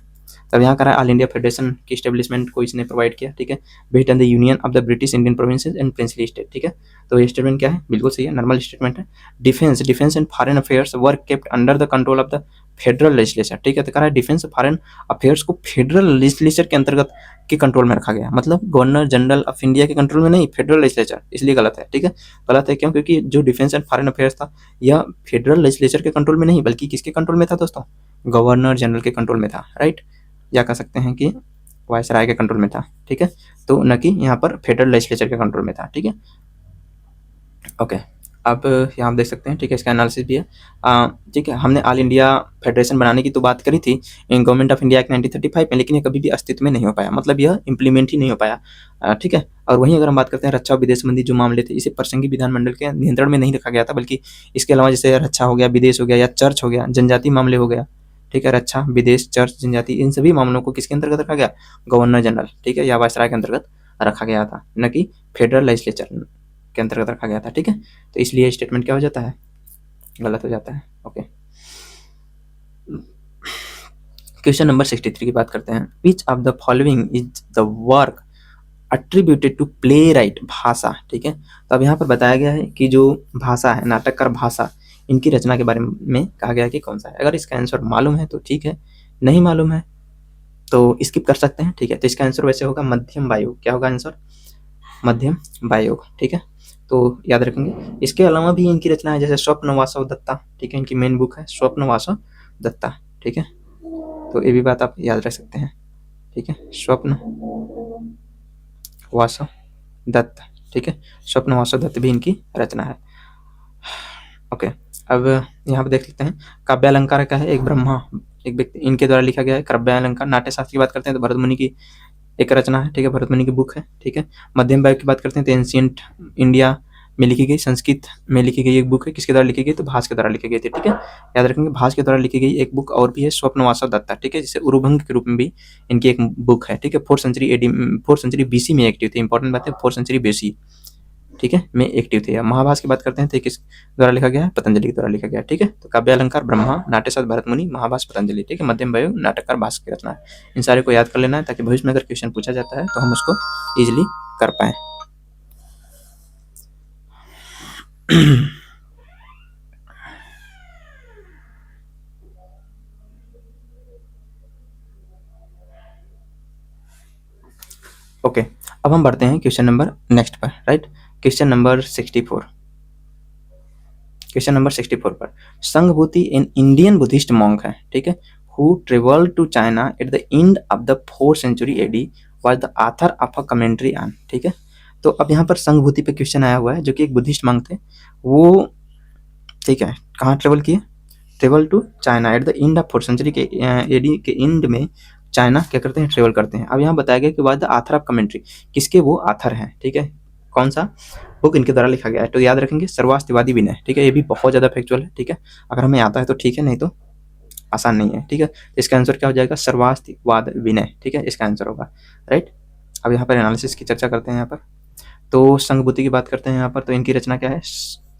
तब यहाँ करा ऑल इंडिया फेडरेशन की स्टेब्लिशमेंट को इसने प्रोवाइड किया, ठीक है, based on the union of the British Indian provinces and princely state, ठीक है। तो ये स्टेटमेंट क्या है, बिल्कुल सही है, नॉर्मल स्टेटमेंट है। Defence and foreign affairs were kept under the control of the federal legislature, ठीक है। तो कह रहा है डिफेंस फॉरेन अफेयर्स को फेडरल लेजिस्लेचर के अंतर्गत के कंट्रोल में रखा गया, मतलब गवर्नर जनरल ऑफ इंडिया के कंट्रोल में नहीं, फेडरल लेजिस्लेचर, इसलिए गलत है, ठीक है। गलत है क्यों, क्योंकि जो डिफेंस एंड फॉरेन अफेयर्स था यह फेडरल लेजिस्लेचर के कंट्रोल में नहीं बल्कि किसके कंट्रोल में था दोस्तों, गवर्नर जनरल के कंट्रोल में था, राइट, या कह सकते हैं कि वायसराय के कंट्रोल में था, ठीक है। तो न कि यहाँ पर फेडरल लेजिस्लेचर के कंट्रोल में था, ठीक है। ओके, अब यहाँ आप देख सकते हैं, ठीक है, इसका एनालिसिस भी है, ठीक है। हमने ऑल इंडिया फेडरेशन बनाने की तो बात करी थी in government of India act 1935 में, लेकिन ये कभी भी अस्तित्व में नहीं हो पाया, मतलब यह इंप्लीमेंट ही नहीं हो पाया, ठीक है। और वहीं अगर हम बात करते हैं रक्षा और विदेश संबंधी जो मामले थे, इसे प्रसंगी विधानमंडल के नियंत्रण में नहीं रखा गया था, बल्कि इसके अलावा जैसे रक्षा हो गया, विदेश हो गया, या चर्च हो गया, जनजाति मामले हो गया, ठीक है, रक्षा, विदेश, चर्च, जनजाति, इन सभी मामलों को किसके अंतर्गत रखा गया, गवर्नर जनरल, ठीक है, या वायसराय के अंतर्गत रखा गया था, न कि फेडरल लेजिस्लेचर के अंतर्गत रखा गया था, ठीक है। तो इसलिए स्टेटमेंट क्या हो जाता है, गलत हो जाता है। ओके, क्वेश्चन नंबर 63 की बात करते हैं। Which of the following is the work attributed to playwright Bhasa, ठीक है। तो अब यहाँ पर बताया गया है कि जो भाषा है, नाटककार भाषा, इनकी रचना के बारे में कहा गया है कि कौन सा है। अगर इसका आंसर मालूम है तो ठीक है, नहीं मालूम है तो स्किप कर सकते हैं, ठीक है। तो इसका आंसर वैसे होगा मध्यम वायोग, क्या होगा आंसर, मध्यम वायोग, ठीक है। तो याद रखेंगे, इसके अलावा भी इनकी रचना है, जैसे स्वप्न वासव दत्ता, ठीक है, इनकी मेन बुक है स्वप्न वासव दत्ता, ठीक है। तो ये भी बात आप याद रख सकते हैं, ठीक है, स्वप्न वासव दत्त, ठीक है, स्वप्न वासव दत्त भी इनकी रचना है। ओके, अब यहाँ पे देख सकते हैं काव्यालंकार का है, एक ब्रह्मा, एक व्यक्ति, इनके द्वारा लिखा गया है काव्यालंकार। नाट्य शास्त्र की बात करते हैं तो भरत मुनि की एक रचना है, ठीक है, भरत मुनि की बुक है, ठीक है। मध्यम वायोग की बात करते हैं तो एंशियंट इंडिया में लिखी गई, संस्कृत में लिखी गई एक बुक है, किसके द्वारा लिखी गई, तो भास के द्वारा लिखी गई थी, ठीक है। याद रखेंगे भास के द्वारा लिखी गई एक बुक और भी है स्वप्न वासव दत्ता, ठीक है, जिसे उरुभंग के रूप में भी इनकी एक बुक है, ठीक है। 4th century AD, 4th century BC में एक्टिव थे, इंपॉर्टेंट बात है 4th सेंचुरी BC, ठीक है, में एक्टिव थे। महाभास की बात करते हैं तो किस द्वारा लिखा गया है, पतंजलि के द्वारा लिखा गया है, ठीक है। तो काव्यालंकार ब्रह्मा, नाट्यशास्त्र भरत मुनि, महाभास पतंजलि, ठीक है। मध्यम वायोग नाटककार भास की रचना है। इन सारे को याद कर लेना है ताकि भविष्य में अगर क्वेश्चन पूछा जाता है तो हम उसको इजिली कर पाए। ओके, अब हम बढ़ते हैं क्वेश्चन नंबर नेक्स्ट पर, right. Question number 64, question number 64 पर Sanghabhuti an Indian Buddhist monk है, ठीक है, who travelled to China at the end of the 4th century AD was the author of a commentary on, ठीक है। तो अब यहाँ पर संघभूति पे क्वेश्चन आया हुआ है, जो कि एक बुद्धिस्ट मॉन्क थे, वो, ठीक है, कहाँ ट्रेवल किए, travel to China at the end of 4th century के AD के एंड में चाइना क्या करते हैं, ट्रेवल करते हैं। अब यहाँ बताया गया कि was the author of commentary, किसके वो ऑथर हैं, ठीक है, कौन सा बुक इनके द्वारा लिखा गया है। तो याद रखेंगे सर्वास्तिवादी विनय, ठीक है, ये भी बहुत ज़्यादा फैक्चुअल है, ठीक है, अगर हमें आता है तो ठीक है, नहीं तो आसान नहीं है, ठीक है। इसका आंसर क्या हो जाएगा, सर्वास्तिवाद विनय, ठीक है, इसका आंसर होगा, राइट। अब यहाँ पर एनालिसिस की चर्चा करते हैं। यहाँ पर तो संघभूति की बात करते हैं यहाँ पर, तो इनकी रचना क्या है,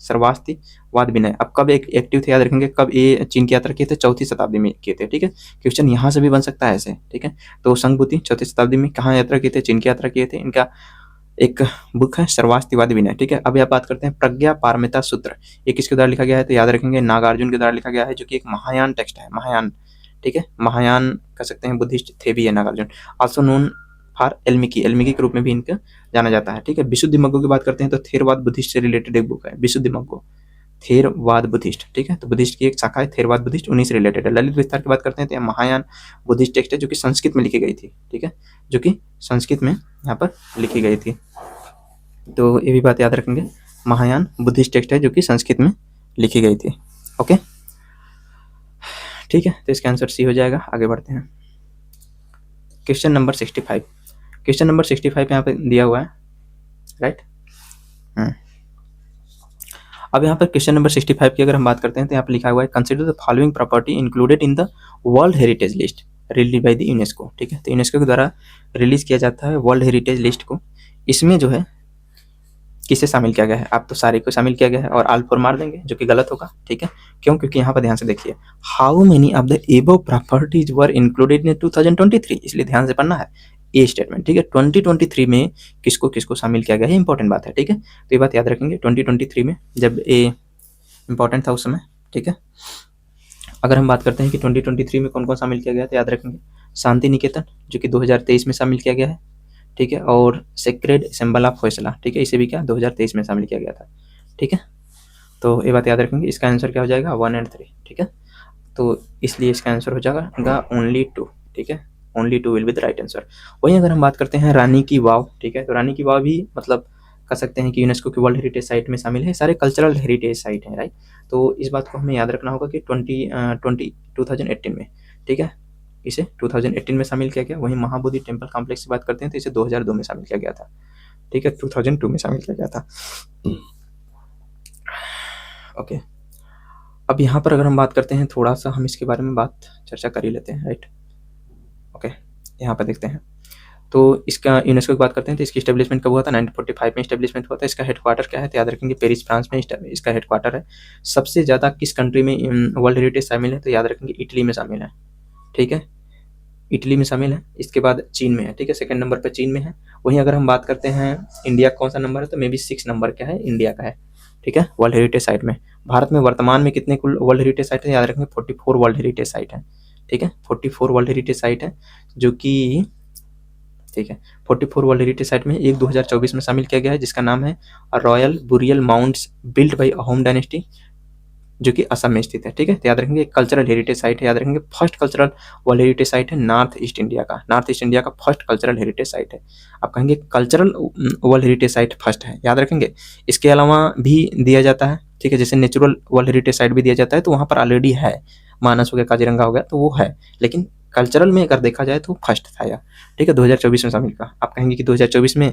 सर्वास्तिवाद विनय। अब कब एक एक्टिव थे, याद रखेंगे, कब ये चीन की यात्रा किए थे, 4th शताब्दी में किए थे, ठीक है। क्वेश्चन यहाँ से भी बन सकता है ऐसे, ठीक है। तो संघभूति 4th शताब्दी में कहाँ यात्रा किए थे, चीन की यात्रा किए थे। इनका एक बुक है सर्वास्तिवाद विनय, ठीक है। अब यहाँ बात करते हैं प्रज्ञा पारमिता सूत्र, ये किसके द्वारा लिखा गया है, तो याद रखेंगे नागार्जुन के द्वारा लिखा गया है, जो कि एक महायान टेक्स्ट है, महायान, ठीक है, महायान कह सकते हैं, बुद्धिस्ट थे भी है नागार्जुन, ऑल्सो नोन फॉर एल्मिकी, एल्मिकी के रूप में भी इनका जाना जाता है। ठीक है, विशुद्धिमग्गो की बात करते हैं तो थेरवाद बुद्धिस्ट से रिलेटेड एक बुक है विशुद्धिमग्गो, थेरवाद बुद्धिस्ट। ठीक है, तो बुद्धिस्ट की एक शाखा है थेरवाद बुद्धिस्ट, उन्हीं से रिलेटेड है। ललित विस्तार की बात करते हैं तो महायान बुद्धिस्ट टेक्स्ट है जो कि संस्कृत में लिखी गई थी। ठीक है, जो कि संस्कृत में यहाँ पर लिखी गई थी, तो ये भी बात याद रखेंगे। महायान बुद्धिस्ट टेक्स्ट है जो कि संस्कृत में लिखी गई थी। ओके, ठीक है, तो इसका आंसर सी हो जाएगा। आगे बढ़ते हैं, क्वेश्चन नंबर 65। क्वेश्चन नंबर 65 यहाँ पे दिया हुआ है, राइट। अब यहाँ पर क्वेश्चन नंबर 65 की अगर हम बात करते हैं तो यहाँ पर लिखा हुआ है consider the following property included in the world heritage list release by the UNESCO. ठीक है, तो यूनेस्को के द्वारा रिलीज किया जाता है वर्ल्ड हेरिटेज लिस्ट को। इसमें जो है किसे शामिल किया गया है, आप तो सारे को शामिल किया गया है और आल फोर मार देंगे जो कि गलत होगा। ठीक है, क्यों? क्योंकि यहाँ पर ध्यान से देखिए, how many of the above properties were included in 2023, इसलिए ध्यान से पढ़ना है ए स्टेटमेंट। ठीक है, 2023 में किसको किसको शामिल किया गया है, इंपॉर्टेंट बात है। ठीक है, तो ये बात याद रखेंगे 2023 में जब ए इंपॉर्टेंट था उस समय। ठीक है, अगर हम बात करते हैं कि 2023 में कौन कौन शामिल किया गया तो याद रखेंगे शांति निकेतन जो कि 2023 में शामिल किया गया है। ठीक है, और सेक्रेड सिंबल ऑफ होयसला, ठीक है, इसे भी क्या 2023 में शामिल किया गया था। ठीक है, तो ये बात याद रखेंगे। इसका आंसर क्या हो जाएगा 1 और 3। ठीक है, तो इसलिए इसका आंसर हो जाएगा ओनली 2। ठीक है, only 2 will be the right answer. वहीं अगर हम बात करते हैं रानी की वाव, ठीक है, तो रानी की वाव भी मतलब कह सकते हैं कि यूनेस्को की वर्ल्ड हेरिटेज साइट में शामिल है। सारे कल्चरल हेरिटेज साइट हैं, राइट। तो इस बात को हमें याद रखना होगा कि 2018 में, ठीक है, इसे 2018 में शामिल किया गया। वहीं महाबोधि टेम्पल कॉम्प्लेक्स की बात करते हैं तो इसे 2002 में शामिल किया गया था। ठीक है, 2002 में शामिल किया गया था। ओके, अब यहाँ पर अगर हम बात करते हैं थोड़ा सा हम इसके बारे में बात चर्चा कर ही लेते हैं, राइट। ओके, यहाँ पर देखते हैं तो इसका यूनेस्को की बात करते हैं तो इसकी स्टैब्लिशमेंट कब हुआ था, 1945 में स्टैब्लिशमेंट हुआ था। इसका हेडक्वार्टर क्या है तो याद रखेंगे पेरिस फ्रांस में इसका हेडक्वार्टर है। सबसे ज़्यादा किस कंट्री में वर्ल्ड हेरिटेज शामिल है तो याद रखेंगे इटली में शामिल है। ठीक है, इटली में शामिल है। इसके बाद चीन में है। ठीक है, सेकंड नंबर पर चीन में है। वहीं अगर हम बात करते हैं इंडिया कौन सा नंबर है तो मे बी 6 नंबर क्या है, इंडिया का है। ठीक है, वर्ल्ड हेरिटेज साइट में। भारत में वर्तमान में कितने कुल वर्ल्ड हेरिटेज साइट है याद रखेंगे 44 वर्ल्ड हेरिटेज साइट है। ठीक है, 44 वर्ल्ड हेरिटेज साइट है जो कि, ठीक है, 44 वर्ल्ड हेरिटेज साइट में एक 2024 में शामिल किया गया है जिसका नाम है royal burial mounts built by Ahom dynasty जो कि असम में स्थित है। ठीक है, तो याद रखेंगे कल्चरल हेरिटेज साइट है। याद रखेंगे first cultural world heritage site है नॉर्थ ईस्ट इंडिया का। नॉर्थ ईस्ट इंडिया का फर्स्ट कल्चरल हेरिटेज साइट है। आप कहेंगे cultural world heritage site first है, याद रखेंगे। इसके अलावा भी दिया जाता है, ठीक है, जैसे नेचुरल वर्ल्ड हेरिटेज साइट भी दिया जाता है तो वहाँ पर ऑलरेडी है, मानस हो गया, काजीरंगा हो गया, तो वो है। लेकिन कल्चरल में अगर देखा जाए तो फर्स्ट था यार। ठीक है, 2024 में शामिल का। आप कहेंगे कि 2024 में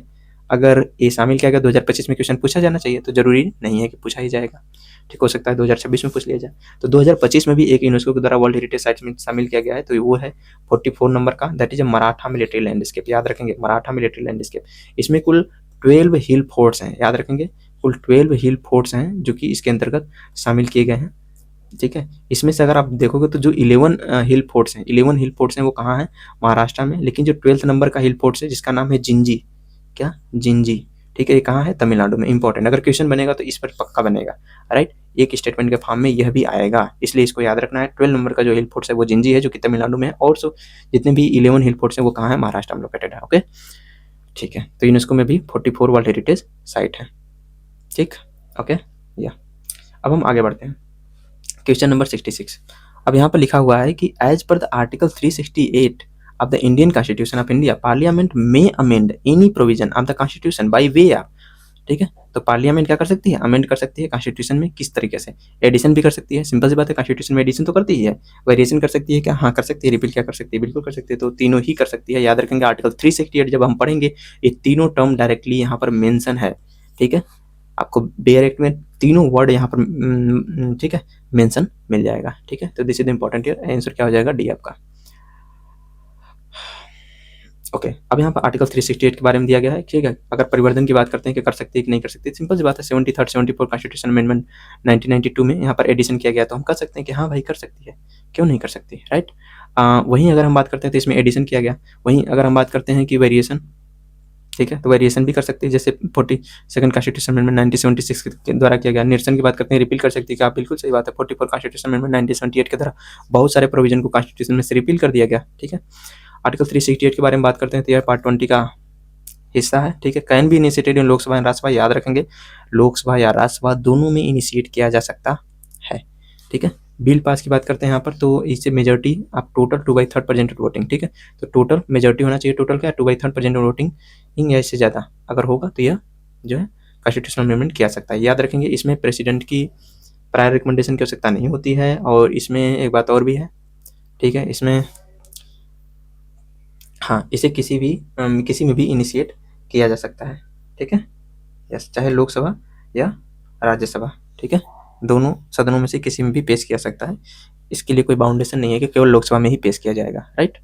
अगर ये शामिल किया गया 2025 में क्वेश्चन पूछा जाना चाहिए, तो जरूरी नहीं है कि पूछा ही जाएगा। ठीक, हो सकता है 2026 में पूछ लिया जाए। तो 2025 में भी एक यूनेस्को के द्वारा वर्ल्ड हेरिटेज साइट में शामिल किया गया है, तो वो है 44 नंबर का, that is a Maratha military landscape. याद रखेंगे मराठा मिलिट्री लैंडस्केप। इसमें कुल 12 हिल फोर्ट्स हैं, याद रखेंगे कुल 12 हिल फोर्ट्स हैं जो कि इसके अंतर्गत शामिल किए गए हैं। ठीक है, इसमें से अगर आप देखोगे तो जो 11 हिल फोर्ट्स हैं, 11 हिल फोर्ट्स हैं वो कहाँ हैं, महाराष्ट्र में। लेकिन जो 12th नंबर का हिल फोर्ट्स है जिसका नाम है जिंजी, क्या, जिंजी। ठीक है, ये कहाँ है, तमिलनाडु में। इंपॉर्टेंट, अगर क्वेश्चन बनेगा तो इस पर पक्का बनेगा, राइट। एक स्टेटमेंट के फॉर्म में यह भी आएगा, इसलिए इसको याद रखना है। 12 नंबर का जो हिल फोर्ट्स है वो जिंजी है जो कि तमिलनाडु में है, और सो जितने भी 11 हिल फोर्ट्स हैं वो कहाँ है, महाराष्ट्र में लोकेटेड है। ओके, ठीक है, तो यूनेस्को में भी 44 वर्ल्ड हेरिटेज साइट है। ठीक, ओके, या अब हम आगे बढ़ते हैं क्वेश्चन नंबर 66। अब यहाँ पर लिखा हुआ है कि as per the article 368 of the Indian Constitution of India, Parliament may amend any provision of the Constitution by way of, ठीक है, तो पार्लियामेंट क्या कर सकती है, अमेंड कर सकती है कॉन्स्टिट्यूशन में। किस तरीके से, एडिशन भी कर सकती है, सिंपल सी बात है, कॉन्स्टिट्यूशन में एडिशन तो करती ही है। वेरिएशन कर सकती है क्या, हाँ कर सकती है। रिपील क्या कर सकती है, बिल्कुल कर सकती है। तो तीनों ही कर सकती है। याद रखेंगे आर्टिकल 368 जब हम पढ़ेंगे ये तीनों टर्म डायरेक्टली यहाँ पर मेंशन है। ठीक है, आपको बेयर एक्ट में तीनों वर्ड यहाँ पर, ठीक है, मेंशन मिल जाएगा। ठीक है, तो this is the important here, answer क्या हो जाएगा, डी आपका। ओके, अब यहाँ पर आर्टिकल 368 के बारे में दिया गया है। ठीक है, अगर परिवर्तन की बात करते हैं कि कर सकती है कि नहीं कर सकती, सिंपल सी बात है। 73rd 74 कॉन्स्टिट्यूशन अमेंडमेंट 1992 में यहाँ पर एडिशन किया गया, तो हम कर सकते हैं कि हाँ भाई कर सकती है, क्यों नहीं कर सकती, राइट। वहीं अगर हम बात करते हैं तो इसमें एडिशन किया गया। वहीं अगर हम बात करते हैं कि वेरिएशन, ठीक है, तो वेरिएशन भी कर सकती है, जैसे 42nd कॉन्स्टिट्यूशन अमेंडमेंट 1976 के द्वारा किया गया। निरसन की बात करते हैं, रिपील कर सकती है कि आप बिल्कुल सही बात है। 44 कॉन्स्टिट्यूशन अमेंडमेंट 1978 के द्वारा बहुत सारे प्रोविजन को कॉन्स्टिट्यूशन में से रिपील कर दिया गया। ठीक है, आर्टिकल 368 के बारे में बात करते हैं तो यह पार्ट 20 का हिस्सा है, ठीक है। Can be initiated in Lok Sabha and Rajya Sabha, याद रखेंगे लोकसभा या राज्यसभा दोनों में इनिशिएट किया जा सकता है, ठीक है। बिल पास की बात करते हैं यहाँ पर, तो इससे मेजोरिटी आप टोटल 2/3% वोटिंग, ठीक है। तो टोटल मेजोरिटी होना चाहिए, टोटल क्या 2/3% वोटिंग या इससे ज़्यादा अगर होगा तो यह जो है कॉन्स्टिट्यूशनल अमेंडमेंट किया सकता है। याद रखेंगे इसमें प्रेसिडेंट की प्रायर रिकमेंडेशन की आवश्यकता नहीं होती है, और इसमें एक बात और भी है, ठीक है। इसमें हाँ, इसे किसी में भी इनिशिएट किया जा सकता है, ठीक है। यस, चाहे लोकसभा या राज्यसभा, ठीक है, दोनों सदनों में से किसी में भी पेश किया सकता है। इसके लिए कोई बाउंडेशन नहीं है कि केवल लोकसभा में ही पेश किया जाएगा, राइट,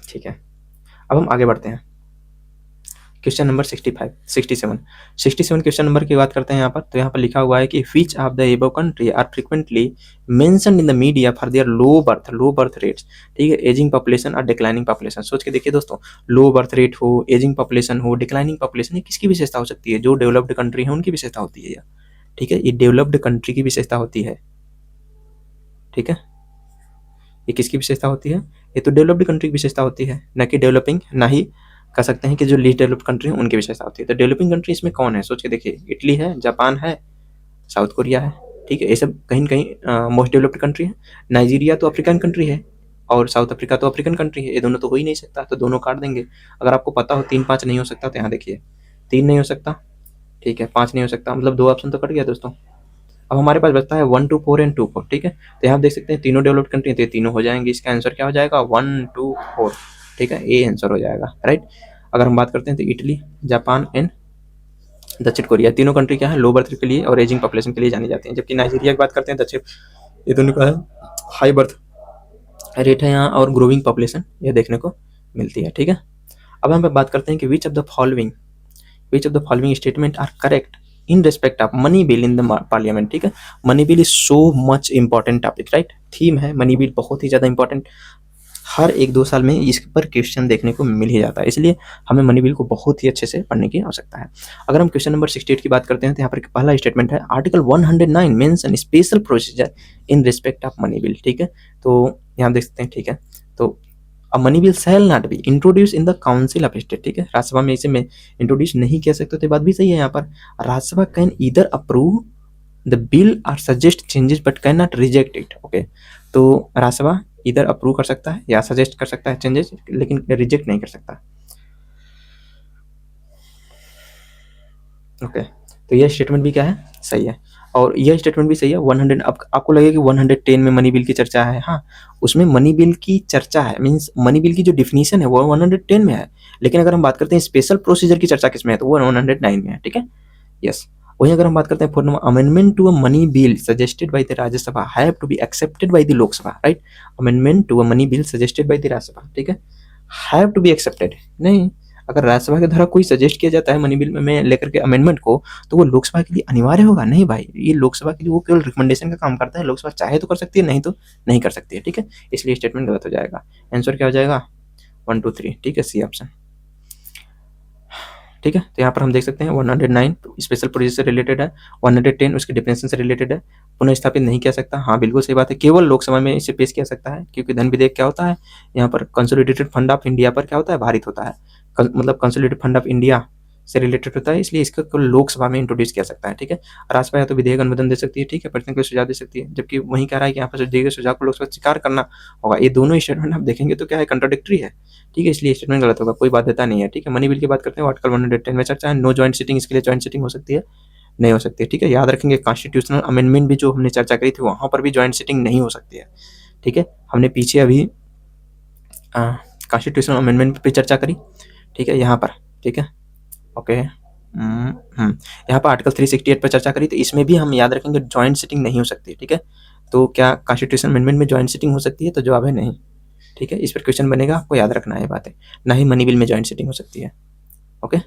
ठीक है। अब हम आगे बढ़ते हैं, क्वेश्चन नंबर 67 क्वेश्चन नंबर की बात करते हैं यहाँ पर। तो यहाँ पर लिखा हुआ है कि which of the above country are frequently mentioned in the media for their low birth rates, ठीक है, एजिंग पॉपुलेशन और डिक्लाइनिंग पॉपुलेशन। सोच के देखिए दोस्तों, लो बर्थ रेट हो, एजिंग पॉपुलेशन हो, डिक्लाइनिंग पॉपुलेशन, ये किसकी विशेषता हो सकती है? जो डेवलप्ड कंट्री है उनकी विशेषता होती है, ठीक है, ये डेवलप्ड कंट्री की विशेषता होती है, ठीक है। ये किसकी विशेषता होती है? ये तो डेवलप्ड कंट्री की विशेषता होती है, न कि डेवलपिंग, ना ही कह सकते हैं कि जो लीस्ट डेवलप्ड कंट्री है उनकी विशेषता होती है। तो डेवलपिंग कंट्री इसमें कौन है? सोच के देखिए, इटली है, जापान है, साउथ कोरिया है, ठीक है, ये सब कहीं न कहीं मोस्ट डेवलप्ड कंट्री है। नाइजीरिया तो अफ्रीकन कंट्री है, और साउथ अफ्रीका तो अफ्रीकन कंट्री है, ये दोनों तो हो ही नहीं सकता, तो दोनों काट देंगे। अगर आपको पता हो 3-5 नहीं हो सकता, तो यहाँ देखिए 3 नहीं हो सकता, ठीक है, 5 नहीं हो सकता, मतलब 2 ऑप्शन तो कट गया दोस्तों। अब हमारे पास बचता है 1, 2, 4 एंड 2, 4, ठीक है। तो यहाँ आप देख सकते हैं तीनों डेवलप्ड कंट्री है, तो ये तीनों हो जाएंगे। इसका आंसर क्या हो जाएगा? 1, 2, 4, ठीक है, ए आंसर हो जाएगा, राइट। अगर हम बात करते हैं तो इटली, जापान एंड दक्षिण कोरिया, तीनों कंट्री क्या है? लो बर्थ के लिए और एजिंग पॉपुलेशन के लिए जानी जाती हैं। जबकि नाइजीरिया की बात करते हैं, दक्षिण, ये दोनों का है हाई बर्थ रेट है यहाँ, और ग्रोइंग पॉपुलेशन ये देखने को मिलती है, ठीक है। अब हम बात करते हैं कि which of the following statement are correct in respect of money bill in the parliament, ठीक है। Money bill is so much important topic, right, theme है मनी बिल, बहुत ही ज़्यादा इंपॉर्टेंट, हर 1-2 साल में इस पर क्वेश्चन देखने को मिल ही जाता है, इसलिए हमें मनी बिल को बहुत ही अच्छे से पढ़ने की आवश्यकता है। अगर हम क्वेश्चन नंबर 68 की बात करते हैं तो यहाँ पर पहला स्टेटमेंट है, article 109 mention special procedure in respect of money bill, ठीक है। तो यहाँ देख सकते हैं, ठीक है, तो अ money bill shall not be introduce in the council of state, ठीक है, राज्यसभा में इसे में इंट्रोड्यूस नहीं किया सकते, तो बात भी सही है यहाँ पर। Rajya Sabha can either approve the bill or suggest changes but can not reject it, okay. तो राज्यसभा इधर अप्रूव कर सकता है या सजेस्ट कर सकता है चेंजेस, लेकिन रिजेक्ट नहीं कर सकता, ओके। तो यह स्टेटमेंट भी क्या है? सही है, और यह स्टेटमेंट भी सही है। 100, अब आपको लगेगा कि 110 में मनी बिल की चर्चा है, हाँ, उसमें मनी बिल की चर्चा है, मीन्स मनी बिल की जो डिफिनीशन है वो 110 में है, लेकिन अगर हम बात करते हैं स्पेशल प्रोसीजर की चर्चा किसमें है, तो वो 109 में है, ठीक है, यस। वहीं अगर हम बात करते हैं for amendment to a money bill suggested by the Rajya Sabha have to be accepted by the Lok Sabha, right. Amendment to a money bill suggested by the Rajya Sabha, ठीक है, हैव टू बी एक्सेप्टेड नहीं, अगर राज्यसभा के द्वारा कोई सजेस्ट किया जाता है मनी बिल में लेकर के अमेंडमेंट को, तो वो लोकसभा के लिए अनिवार्य होगा? नहीं भाई, ये लोकसभा के लिए वो केवल रिकमेंडेशन का काम करता है, लोकसभा चाहे तो कर सकती है, नहीं तो नहीं कर सकती है, ठीक है, इसलिए स्टेटमेंट गलत हो जाएगा। आंसर क्या हो जाएगा? 1, 2, 3, ठीक है, सी ऑप्शन, ठीक है। तो यहाँ पर हम देख सकते हैं 109 स्पेशल प्रोसीजर से रिलेटेड है, 110 उसके डिफिनेशन से रिलेटेड है, पुनः स्थापित नहीं किया सकता, हाँ बिल्कुल सही बात है, केवल लोकसभा में इसे पेश किया सकता है, क्योंकि धन विधेयक क्या होता है यहाँ पर? कंसोलिडेटेड फंड ऑफ इंडिया पर क्या होता है? भारित होता है, मतलब कंसोलिडेटेड फंड ऑफ इंडिया से रिलेटेड होता है, इसलिए इसको केवल लोकसभा में इंट्रोड्यूस किया सकता है, ठीक है। राज्यसभा या तो विधेयक अनुमोदन दे सकती है, ठीक है, प्रतिनिधि को सुझाव दे सकती है, जबकि वहीं कह रहा है कि यहाँ पर दिए गए सुझाव को लोकसभा स्वीकार करना होगा। ये दोनों स्टेटमेंट आप देखेंगे तो क्या है? कंट्राडिक्टरी है, ठीक है, इसलिए स्टेटमेंट गलत होगा, कोई बाध्यता नहीं है, ठीक है। मनी बिल की बात करते हैं, आर्टिकल 110 में चर्चा है, नो ज्वाइंट सिटिंग, इसके लिए ज्वाइंट सिटिंग हो सकती है? नहीं हो सकती है, ठीक है। याद रखेंगे कॉन्स्टिट्यूशनल अमेंडमेंट भी जो हमने चर्चा करी थी, वहाँ पर भी ज्वाइंट सिटिंग नहीं हो सकती है, ठीक है। हमने पीछे अभी कॉन्स्टिट्यूशनल अमेंडमेंट पे चर्चा करी, ठीक है, यहाँ पर, ठीक है, ओके। यहाँ पर आर्टिकल 368 पर चर्चा करी, तो इसमें भी हम याद रखेंगे ज्वाइंट सिटिंग नहीं हो सकती, ठीक है। तो क्या कॉन्स्टिट्यूशन अमेंडमेंट में ज्वाइंट सिटिंग हो सकती है? तो जवाब है नहीं, ठीक है। इस पर क्वेश्चन बनेगा, आपको याद रखना है बात है, ना ही मनी बिल में ज्वाइंट सिटिंग हो सकती है, ओके।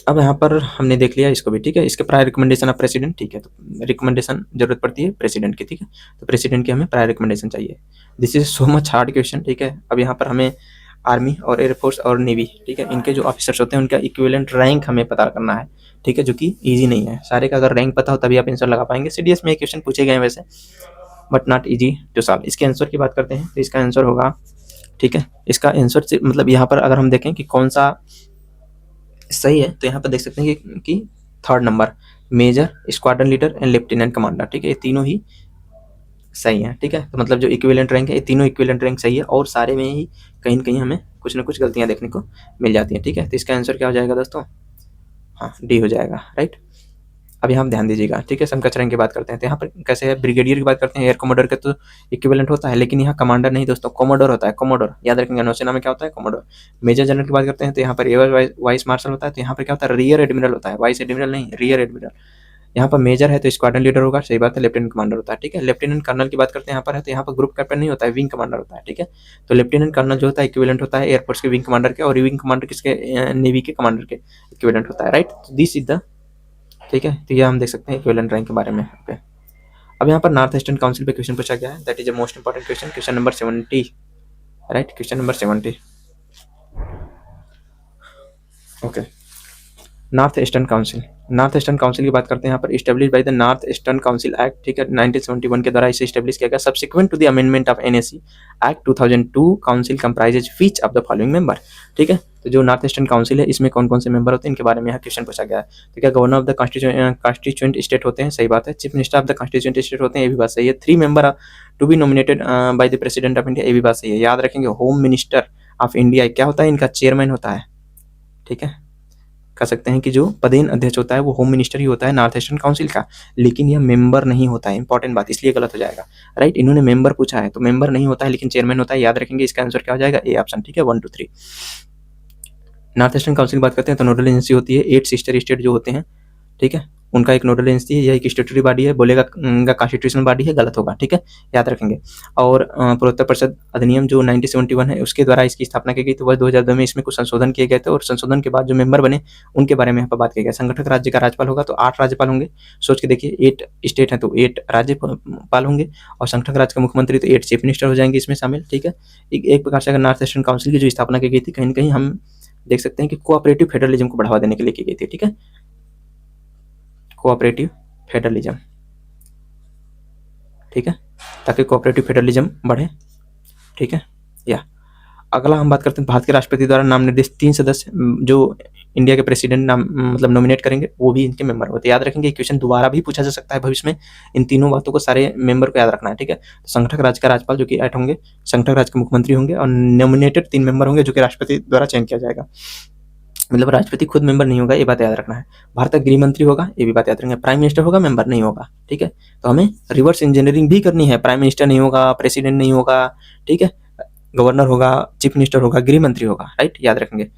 अब यहाँ पर हमने देख लिया इसको भी, ठीक है, इसके प्रायर रिकमेंडेशन ऑफ प्रेसिडेंट, ठीक है, तो रिकमेंडेशन जरूरत पड़ती है प्रेसिडेंट की, ठीक है, तो प्रेसिडेंट की हमें प्रायर रिकमेंडेशन चाहिए। This is so much hard question, ठीक है। अब यहाँ पर हमें आर्मी और एयरफोर्स और नेवी, ठीक है, इनके जो ऑफिसर्स होते हैं उनका इक्विवेलेंट रैंक हमें पता करना है, ठीक है, जो कि ईजी नहीं है। सारे का अगर रैंक पता हो तभी आप आंसर लगा पाएंगे। सीडीएस में एक क्वेश्चन पूछे गए वैसे, but not easy to solve. इसके आंसर की बात करते हैं तो इसका आंसर होगा, ठीक है, इसका आंसर से मतलब यहाँ पर अगर हम देखें कि कौन सा सही है तो यहाँ पर देख सकते हैं कि third number major, squadron leader and lieutenant commander, ठीक है, ये तीनों ही सही है, ठीक है। तो मतलब जो इक्विवेलेंट रैंक है ये तीनों इक्विवेलेंट रैंक सही है, और सारे में ही कहीं ना कहीं हमें कुछ ना कुछ गलतियां देखने को मिल जाती हैं, ठीक है। तो इसका आंसर क्या हो जाएगा दोस्तों, हाँ डी हो जाएगा, राइट। अब यहाँ ध्यान दीजिएगा, ठीक है, समकक्ष रैंक की बात करते हैं तो यहाँ पर कैसे है, ब्रिगेडियर की बात करते हैं, एयर कमोडोर का तो इक्विवेलेंट होता है, लेकिन यहाँ कमांडर नहीं दोस्तों, कोमोडोर होता है, कोमोडोर याद रखेंगे, नौसेना में क्या होता है, कोमोडोर। मेजर जनरल की बात करते हैं तो यहाँ पर एयर वाइस मार्शल होता है, तो यहाँ पर क्या होता है, रियर एडमिरल होता है, वाइस एडमिरल नहीं, रियर एडमिरल। यहाँ पर मेजर है तो स्क्वाड्रन लीडर होगा, सही बात है, लेफ्टिनेंट कमांडर होता है, ठीक है। लेफ्टिनेंट कर्नल की बात करते हैं यहाँ पर है तो यहाँ पर ग्रुप कैप्टन नहीं होता है, विंग कमांडर होता है, ठीक है। तो लेफ्टिनेंट कर्नल जो होता है इक्विवेलेंट होता है एयरफोर्स के विंग कमांडर के, और विंग कमांडर किसके, नेवी के कमांडर के इक्विवेलेंट होता है, राइट। दिस इज द, ठीक है, तो ये हम देख सकते हैं इक्विवेलेंट रैंक के बारे में। ओके, अब यहाँ पर नॉर्थ ईस्टर्न काउंसिल पे क्वेश्चन पूछा गया है, that is a most important question, question number 70, right, question number 70। Okay, north eastern council, north eastern council की बात करते हैं यहाँ पर, establish by the north eastern council act, ठीक है, 1971 के द्वारा इसे इस्टेब्लिश किया गया। Subsequent to the amendment of NEC act 2002 council comprises which of the following member, ठीक है। तो जो नॉर्थ ईस्टर्न काउंसिल है इसमें कौन कौन से मेंबर होते हैं इनके बारे में यहाँ क्वेश्चन पूछा गया है। तो क्या governor of the constituent state होते हैं, सही बात है। Chief minister of the constituent state होते हैं, ये भी बात सही है। 3 member to be nominated by the president of India, ये भी बात सही है। याद रखेंगे होम मिनिस्टर ऑफ इंडिया क्या होता है, इनका चेयरमैन होता है, ठीक है। कह सकते हैं कि जो पदेन अध्यक्ष होता है वो होम मिनिस्टर ही होता है नॉर्थ ईस्टर्न काउंसिल का, लेकिन यह मेंबर नहीं होता है, इंपॉर्टेंट बात, इसलिए गलत हो जाएगा, राइट। इन्होंने मेंबर पूछा है तो मेंबर नहीं होता है लेकिन चेयरमैन होता है, याद रखेंगे। इसका आंसर क्या हो जाएगा, ए ऑप्शन, ठीक है, 1 2 3। नॉर्थ ईस्टर्न काउंसिल की बात करते हैं तो नोडल एजेंसी होती है 8 सिस्टर स्टेट जो होते हैं, ठीक है, उनका एक नोडल एजेंसी है, यह एक स्टेटरी बॉडी है, बोलेगा कॉन्स्टिट्यूशनल बॉडी है, गलत होगा, ठीक है, याद रखेंगे। और पूर्वोत्तर परिषद अधिनियम जो 1971 है उसके द्वारा इसकी स्थापना की गई, तो वह 2002 में इसमें कुछ संशोधन किए गए थे, और संशोधन के बाद जो मेंबर बने उनके बारे में यहाँ पर बात की गई। संगठक राज्य का राज्यपाल होगा तो 8 राज्यपाल होंगे, सोच के देखिए, 8 स्टेट हैं तो 8 राज्यपाल होंगे, और संगठक राज्य का मुख्यमंत्री तो 8 चीफ मिनिस्टर हो जाएंगे इसमें शामिल, ठीक है। एक प्रकार से अगर नॉर्थ ईस्टर्न काउंसिल की जो स्थापना की गई थी कहीं ना कहीं हम देख सकते हैं कि कोऑपरेटिव फेडरलिज्म को बढ़ावा देने के लिए की गई थी, ठीक है, कोऑपरेटिव फेडरलिज्म, ठीक है, ताकि कोऑपरेटिव फेडरलिज्म बढ़े, ठीक है। या अगला हम बात करते हैं भारत के राष्ट्रपति द्वारा नाम निर्देशित 3 सदस्य जो इंडिया के प्रेसिडेंट नाम मतलब नॉमिनेट करेंगे वो भी इनके मेंबर होते हैं, याद रखेंगे। क्वेश्चन दोबारा भी पूछा जा सकता है भविष्य में, इन तीनों बातों को सारे मेंबर को याद रखना है, ठीक है। तो संगठक राज्य का राज्यपाल जो कि 8 होंगे, संगठक राज्य के मुख्यमंत्री होंगे, और नॉमिनेटेड 3 मेंबर होंगे जो कि राष्ट्रपति द्वारा चयन किया जाएगा, मतलब राष्ट्रपति खुद मेंबर नहीं होगा, ये बात याद रखना है। भारत का गृह मंत्री होगा, ये भी बात याद रखेंगे। प्राइम मिनिस्टर होगा, मेंबर नहीं होगा, ठीक है। तो हमें रिवर्स इंजीनियरिंग भी करनी है, प्राइम मिनिस्टर नहीं होगा, प्रेसिडेंट नहीं होगा, ठीक है, गवर्नर होगा, चीफ मिनिस्टर होगा, गृह मंत्री होगा, राइट, याद रखेंगे।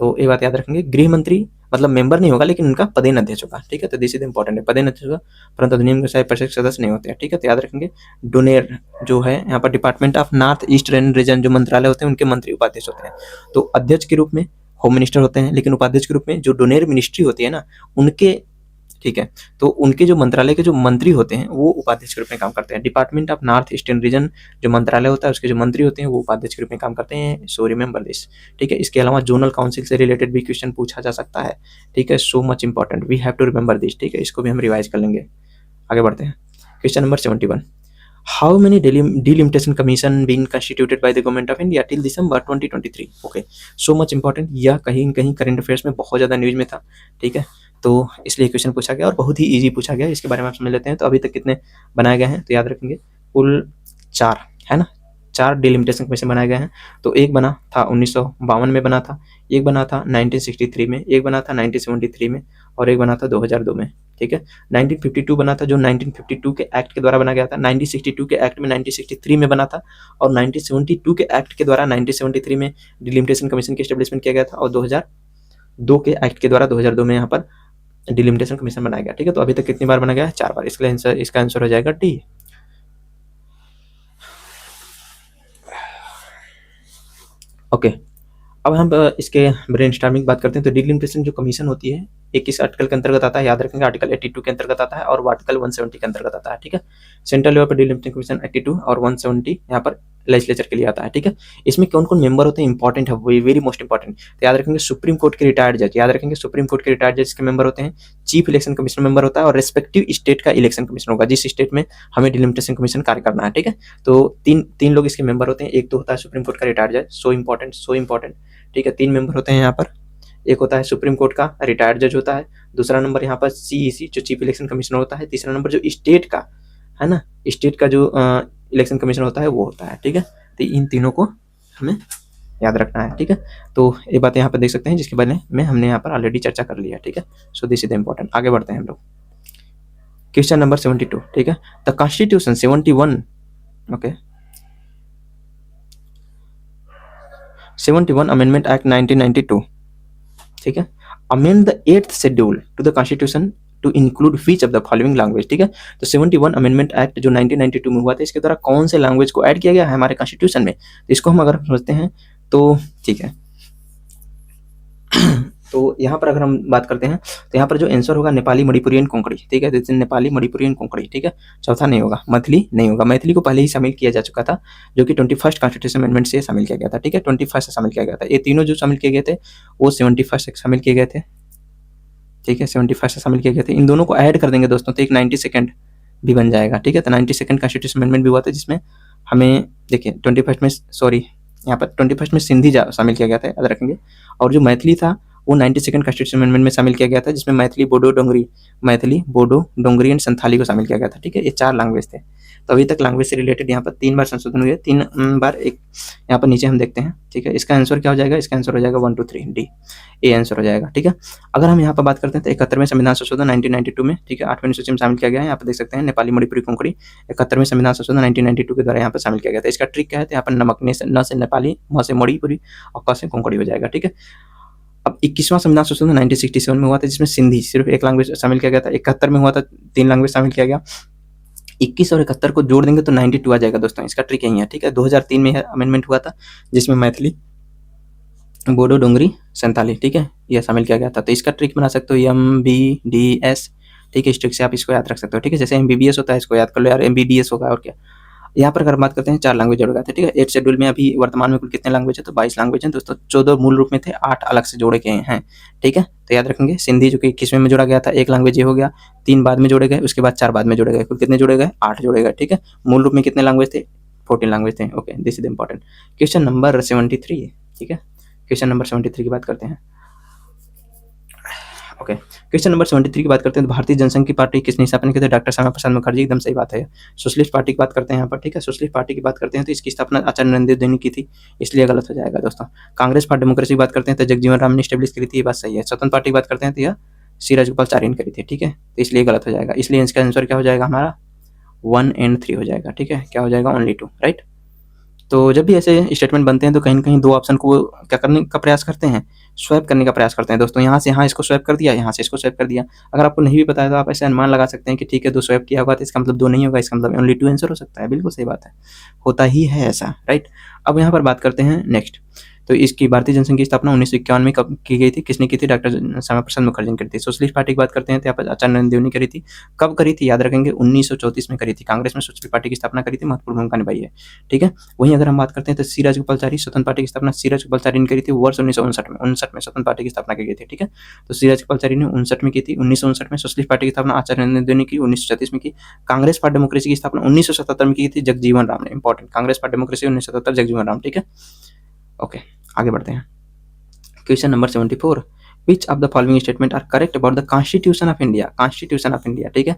तो ये बात याद रखेंगे, गृह मंत्री मतलब मेंबर नहीं होगा लेकिन उनका पदेन अध्यक्ष होगा, ठीक है। तो दिस इज इंपॉर्टेंट है, पदेन अध्यक्ष होगा, परंतु अधिनियम के साथ परिषद सदस्य नहीं होते हैं, ठीक है। तो याद रखेंगे डोनेर जो है यहाँ पर department of north eastern region जो मंत्रालय होते हैं उनके मंत्री उपाध्यक्ष होते हैं। तो अध्यक्ष के रूप में होम मिनिस्टर होते हैं, लेकिन उपाध्यक्ष के रूप में जो डोनेर मिनिस्ट्री होती है ना उनके, ठीक है, तो उनके जो मंत्रालय के जो मंत्री होते हैं वो उपाध्यक्ष के रूप में काम करते हैं। Department of north eastern region जो मंत्रालय होता है उसके जो मंत्री होते हैं वो उपाध्यक्ष के रूप में काम करते हैं, सो रिमेंबर दिस, ठीक है। इसके अलावा जोनल काउंसिल से रिलेटेड भी क्वेश्चन पूछा जा सकता है, ठीक है, so much important, we have to remember this, ठीक है, इसको भी हम रिवाइज कर लेंगे। आगे बढ़ते हैं, question number 71, how many delimitation commission been constituted by the government of India till December 2023, okay, so much important, यह कहीं कहीं करंट अफेयर्स में बहुत ज़्यादा न्यूज में था, ठीक है, तो इसलिए क्वेश्चन पूछा गया और बहुत ही इजी पूछा गया, इसके बारे में आप समझ लेते हैं। तो अभी तक कितने बनाए गए हैं तो याद रखेंगे, कुल 4 है ना, 4 डिलिमिटेशन कमीशन बनाए गए हैं। तो एक बना था 1952 में बना था, एक बना था 1963 में, एक बना था 1973 में, और एक बना था 2002 में, ठीक है। 1952 बना था जो 1952 के एक्ट के द्वारा बना गया था, 1962 के एक्ट में 1963 में बना था, और 1972 के एक्ट के द्वारा 1973 में डिलिमिटेशन कमीशन की एस्टेब्लिशमेंट किया गया था, और 2002 के एक्ट के द्वारा 2002 में यहाँ पर डिलिमिटेशन कमीशन बनाया गया, ठीक है। तो अभी तक कितनी बार बना गया है, 4 बार, इसका आंसर हो जाएगा डी। ओके, अब हम इसके ब्रेनस्टॉर्मिंग बात करते हैं। तो डिलिमिटेशन जो कमीशन होती है एक किस आर्टिकल के अंतर्गत आता है, याद रखेंगे आर्टिकल 82 के अंतर्गत आता है और आर्टिकल 170 के अंतर्गत आता है, ठीक है। सेंट्रल लेवल पर डिलिमिटेशन कमीशन 82 और 170 यहाँ पर लेजिस्लेचर के लिए आता है, ठीक है। इसमें कौन कौन मेंबर होते हैं इंपॉर्टेंट है, वेरी मोस्ट इंपॉर्टेंट। तो याद रखेंगे सुप्रीम कोर्ट के रिटायर्ड जज, याद रखेंगे सुप्रीम कोर्ट के रिटायर्ड जज के मेंबर होते हैं, चीफ इलेक्शन कमिश्नर मेंबर होता है, और रेस्पेक्टिव स्टेट का इलेक्शन कमिश्नर होगा, जिस स्टेट में हमें डिलिमिटेशन कमीशन कार्य करना है, ठीक है। तो तीन लोग इसके मेंबर होते हैं। एक तो होता है सुप्रीम कोर्ट का रिटायर्ड जज, सो इंपॉर्टेंट, ठीक है। 3 मेंबर होते हैं यहाँ पर। एक होता है सुप्रीम कोर्ट का रिटायर्ड जज होता है, दूसरा नंबर यहाँ पर सीईसी जो चीफ इलेक्शन कमिश्नर होता है, तीसरा नंबर जो स्टेट का है ना, स्टेट का जो इलेक्शन कमिश्नर होता है वो होता है, ठीक है। तो इन तीनों को हमें याद रखना है, ठीक है। तो ये बात यहाँ पर देख सकते हैं जिसके बारे में हमने यहाँ पर ऑलरेडी चर्चा कर लिया, ठीक है। So this is the important. आगे बढ़ते हैं हम लोग। क्वेश्चन नंबर 72, ठीक है। The constitution 71, okay, 71 amendment act 1992, ठीक है, amend the 8th schedule to the constitution to include which of the following language, ठीक है। तो 71 अमेंडमेंट एक्ट जो 1992 में हुआ था, इसके द्वारा कौन से लैंग्वेज को ऐड किया गया है हमारे कॉन्स्टिट्यूशन में, तो इसको हम अगर समझते हैं तो ठीक है। तो यहाँ पर अगर हम बात करते हैं तो यहाँ पर जो आंसर होगा नेपाली, मणिपुरियन, कोंकणी, ठीक है। तो नेपाली, मणिपुरियन, कोंकणी, ठीक है। चौथा नहीं होगा, मैथिली नहीं होगा। मैथिली को पहले ही शामिल किया जा चुका था, जो कि 21st कॉन्स्टिट्यूशन अमेंडमेंट से शामिल किया गया था, ठीक है। 21st से शामिल किया गया था। ये तीनों जो शामिल किए गए थे वो 71st से शामिल किए गए थे, ठीक है। 71st से शामिल किए गए थे। इन दोनों को ऐड कर देंगे दोस्तों तो एक 92nd भी बन जाएगा, ठीक है। तो 92nd कॉन्स्टिट्यूशन अमेंडमेंट भी हुआ था, जिसमें हमें देखिए 21st में, सॉरी यहाँ पर 21st में सिंधी शामिल किया गया था, याद रखेंगे। और जो मैथिली था वो 92nd कॉन्स्टिट्यूशन अमेंडमेंट में शामिल किया गया था, जिसमें मैथिली, बोडो, डोंगरी एंड संथाली को शामिल किया गया था, ठीक है। ये 4 लैंग्वेज थे। तो अभी तक लैंग्वेज से रिलेटेड यहाँ पर 3 बार संशोधन हुए, 3 बार। एक यहाँ पर नीचे हम देखते हैं, ठीक है। इसका आंसर क्या हो जाएगा, इसका आंसर हो जाएगा 1 2 3 डी, ए आंसर हो जाएगा, ठीक है। अगर हम यहाँ पर बात करते हैं तो 71वें संविधान संशोधन 1992 में, ठीक है, 8वीं अनुसूची में शामिल किया गया है। यहाँ पर देख सकते हैं नेपाली, मणिपुरी, कोंकणी 71वें संविधान संशोधन 1992 के द्वारा यहाँ पर शामिल किया गया था। इसका ट्रिक क्या है, तो यहाँ पर नमक, न से नेपाली, म से मणिपुरी और क से कोंकणी हो जाएगा, ठीक है। अब 21वां संविधान संशोधन 1967 में हुआ था, जिसमें सिंधी सिर्फ एक लैंग्वेज शामिल किया गया था। 71 में हुआ था, 3 लैंग्वेज शामिल किया गया। 21 और 71 को जोड़ देंगे तो 92 आ जाएगा दोस्तों। इसका ट्रिक यही है, ठीक है। 2003 में अमेंडमेंट हुआ था, जिसमें मैथिली, बोडो, डोंगरी, संथाली, ठीक है, यह शामिल किया गया था। तो इसका ट्रिक बना सकते हो MBDS, ठीक है। इस ट्रिक से आप इसको याद रख सकते हो, ठीक है। जैसे MBBS होता है, इसको याद कर लो यार, MBDS होगा और क्या। यहाँ पर अगर बात करते हैं 4 लैंग्वेज जोड़ गए थे, ठीक है। 8 शेड्यूल में अभी वर्तमान में कुल कितने लैंग्वेज है, तो 22 लैंग्वेज हैं दोस्तों। 14 मूल रूप में थे, 8 अलग से जोड़े गए हैं, ठीक है। तो याद रखेंगे सिंधी जो कि 21वें में जोड़ा गया था, 1 लैंग्वेज ये हो गया, 3 बाद में जोड़े गए, उसके बाद 4 बाद में जोड़े गए। कुल कितने जोड़े गए, 8 जोड़े गए, ठीक है। मूल रूप में कितने लैंग्वेज थे, 14 लैंग्वेज थे, okay. This is important. Question number 73, ठीक है। क्वेश्चन नंबर 73 की बात करते हैं, ओके। क्वेश्चन नंबर 73 की बात करते हैं तो भारतीय जनसंघ की पार्टी किसने स्थापना की थी, डॉक्टर श्यामा प्रसाद मुखर्जी, एकदम सही बात है। सोशलिस्ट पार्टी की बात करते हैं यहाँ पर, ठीक है। सोशलिस्ट पार्टी की बात करते हैं तो इसकी स्थापना आचार्य नरेंद्र देव ने की थी, इसलिए गलत हो जाएगा दोस्तों। कांग्रेस फॉर डेमोक्रेसी की बात करते हैं तो जगजीवन राम ने स्टेब्लिश करी थी, ये बात सही है। स्वतंत्र पार्टी की बात करते हैं तो यह सी राजगोपालाचारी ने करी थी, ठीक है। तो इसलिए गलत हो जाएगा, इसलिए इसका आंसर क्या हो जाएगा हमारा 1 और 3 हो जाएगा, ठीक है। क्या हो जाएगा, ओनली 2, राइट। तो जब भी ऐसे स्टेटमेंट बनते हैं तो कहीं ना कहीं 2 ऑप्शन को क्या करने का प्रयास करते हैं, स्वैप करने का प्रयास करते हैं दोस्तों। यहाँ से यहाँ इसको स्वैप कर दिया, यहाँ से इसको स्वैप कर दिया। अगर आपको नहीं भी पता है तो आप ऐसे अनुमान लगा सकते हैं कि ठीक है 2 स्वैप किया होगा तो इसका मतलब 2 नहीं होगा, इसका मतलब ओनली 2 आंसर हो सकता है। बिल्कुल सही बात है, होता ही है ऐसा, राइट। अब यहाँ पर बात करते हैं नेक्स्ट। तो इसकी भारतीय जनसंघ की स्थापना 1951 में कब की गई थी, किसने की थी, डॉक्टर श्यामा प्रसाद मुखर्जी ने करी थी। सोशलिस्ट पार्टी की बात करते हैं तो यहाँ पर आचार्य नरेंद्र देव ने करी थी। कब करी थी, याद रखेंगे 1934 में करी थी। कांग्रेस में सोशलिस्ट पार्टी की स्थापना करी थी, महत्वपूर्ण भूमिका निभाई है, ठीक है। वहीं अगर हम बात करते हैं तो सी राजगोपालाचारी, स्वतंत्र पार्टी की स्थापना सी राजगोपालाचारी ने करी थी, वर्ष 1959 में। 59 में स्वतंत्र पार्टी की स्थापना की गई थी, ठीक है। तो सी राजगोपालाचारी ने 59 में की थी। 1959 में सोशलिस्ट पार्टी की स्थापना आचार्य नरेंद्र देव ने की, 1936 में की। कांग्रेस फॉर डेमोक्रेसी की स्थापना 1977 में की थी, जगजीवन राम ने। Important, Congress for Democracy 1977, Jagjivan Ram, ठीक है, ओके। आगे बढ़ते हैं। Question number 74, which of the following statement are correct about the constitution of India, constitution of India, ठीक है।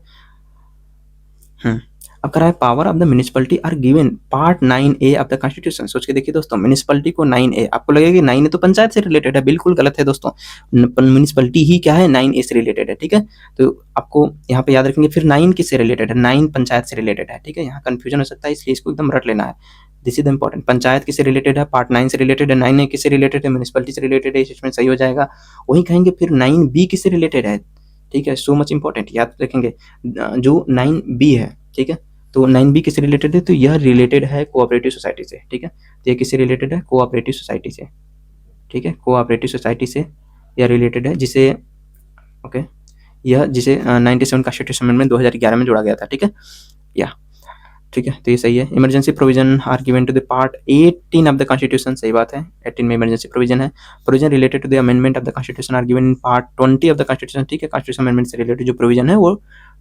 अब करा है power of the municipality are given part 9A of the constitution. सोच के देखिए दोस्तों, म्यूनिसिपैलिटी को 9A, आपको लगेगा कि 9A तो पंचायत से रिलेटेड है, बिल्कुल गलत है दोस्तों। म्यूनिसिपैलिटी ही क्या है, 9A से रिलेटेड है, ठीक है। तो आपको यहाँ पे याद रखेंगे, फिर 9 किससे रिलेटेड है, 9 पंचायत से रिलेटेड है, ठीक है। यहाँ कंफ्यूजन हो सकता है, इसलिए इसको एकदम रट लेना है। This is the important. Panchayat किससे रिलेटेड है, पार्ट 9 से रिलेटेड है। 9A किससे रिलेटेड है, म्यूनिसिपैलिटी से रिलेटेड है, इसमें सही हो जाएगा। वही कहेंगे फिर 9B किससे रिलेटेड है, ठीक है। सो मच इंपॉर्टेंट, याद रखेंगे जो 9B है, ठीक है। तो 9B किससे रिलेटेड है, तो यह रिलेटेड है कोऑपरेटिव सोसाइटी से, ठीक है। तो यह किससे रिलेटेड है, कोऑपरेटिव सोसाइटी से, ठीक है। कोऑपरेटिव सोसाइटी से यह रिलेटेड है, जिसे ओके, यह जिसे 97 कॉन्स्टिट्यूशन अमेंडमेंट 2011 में जोड़ा गया था, ठीक है। या ठीक है, तो ये सही है। Emergency provision are given to the part 18 of the constitution, सही बात है, 18 में इमरजेंसी प्रोविजन है। Provision related to the amendment of the constitution are given in part 20 of the constitution, ठीक है, कॉन्स्टिट्यूशन अमेंडमेंट से रिलेटेड जो प्रोविजन है वो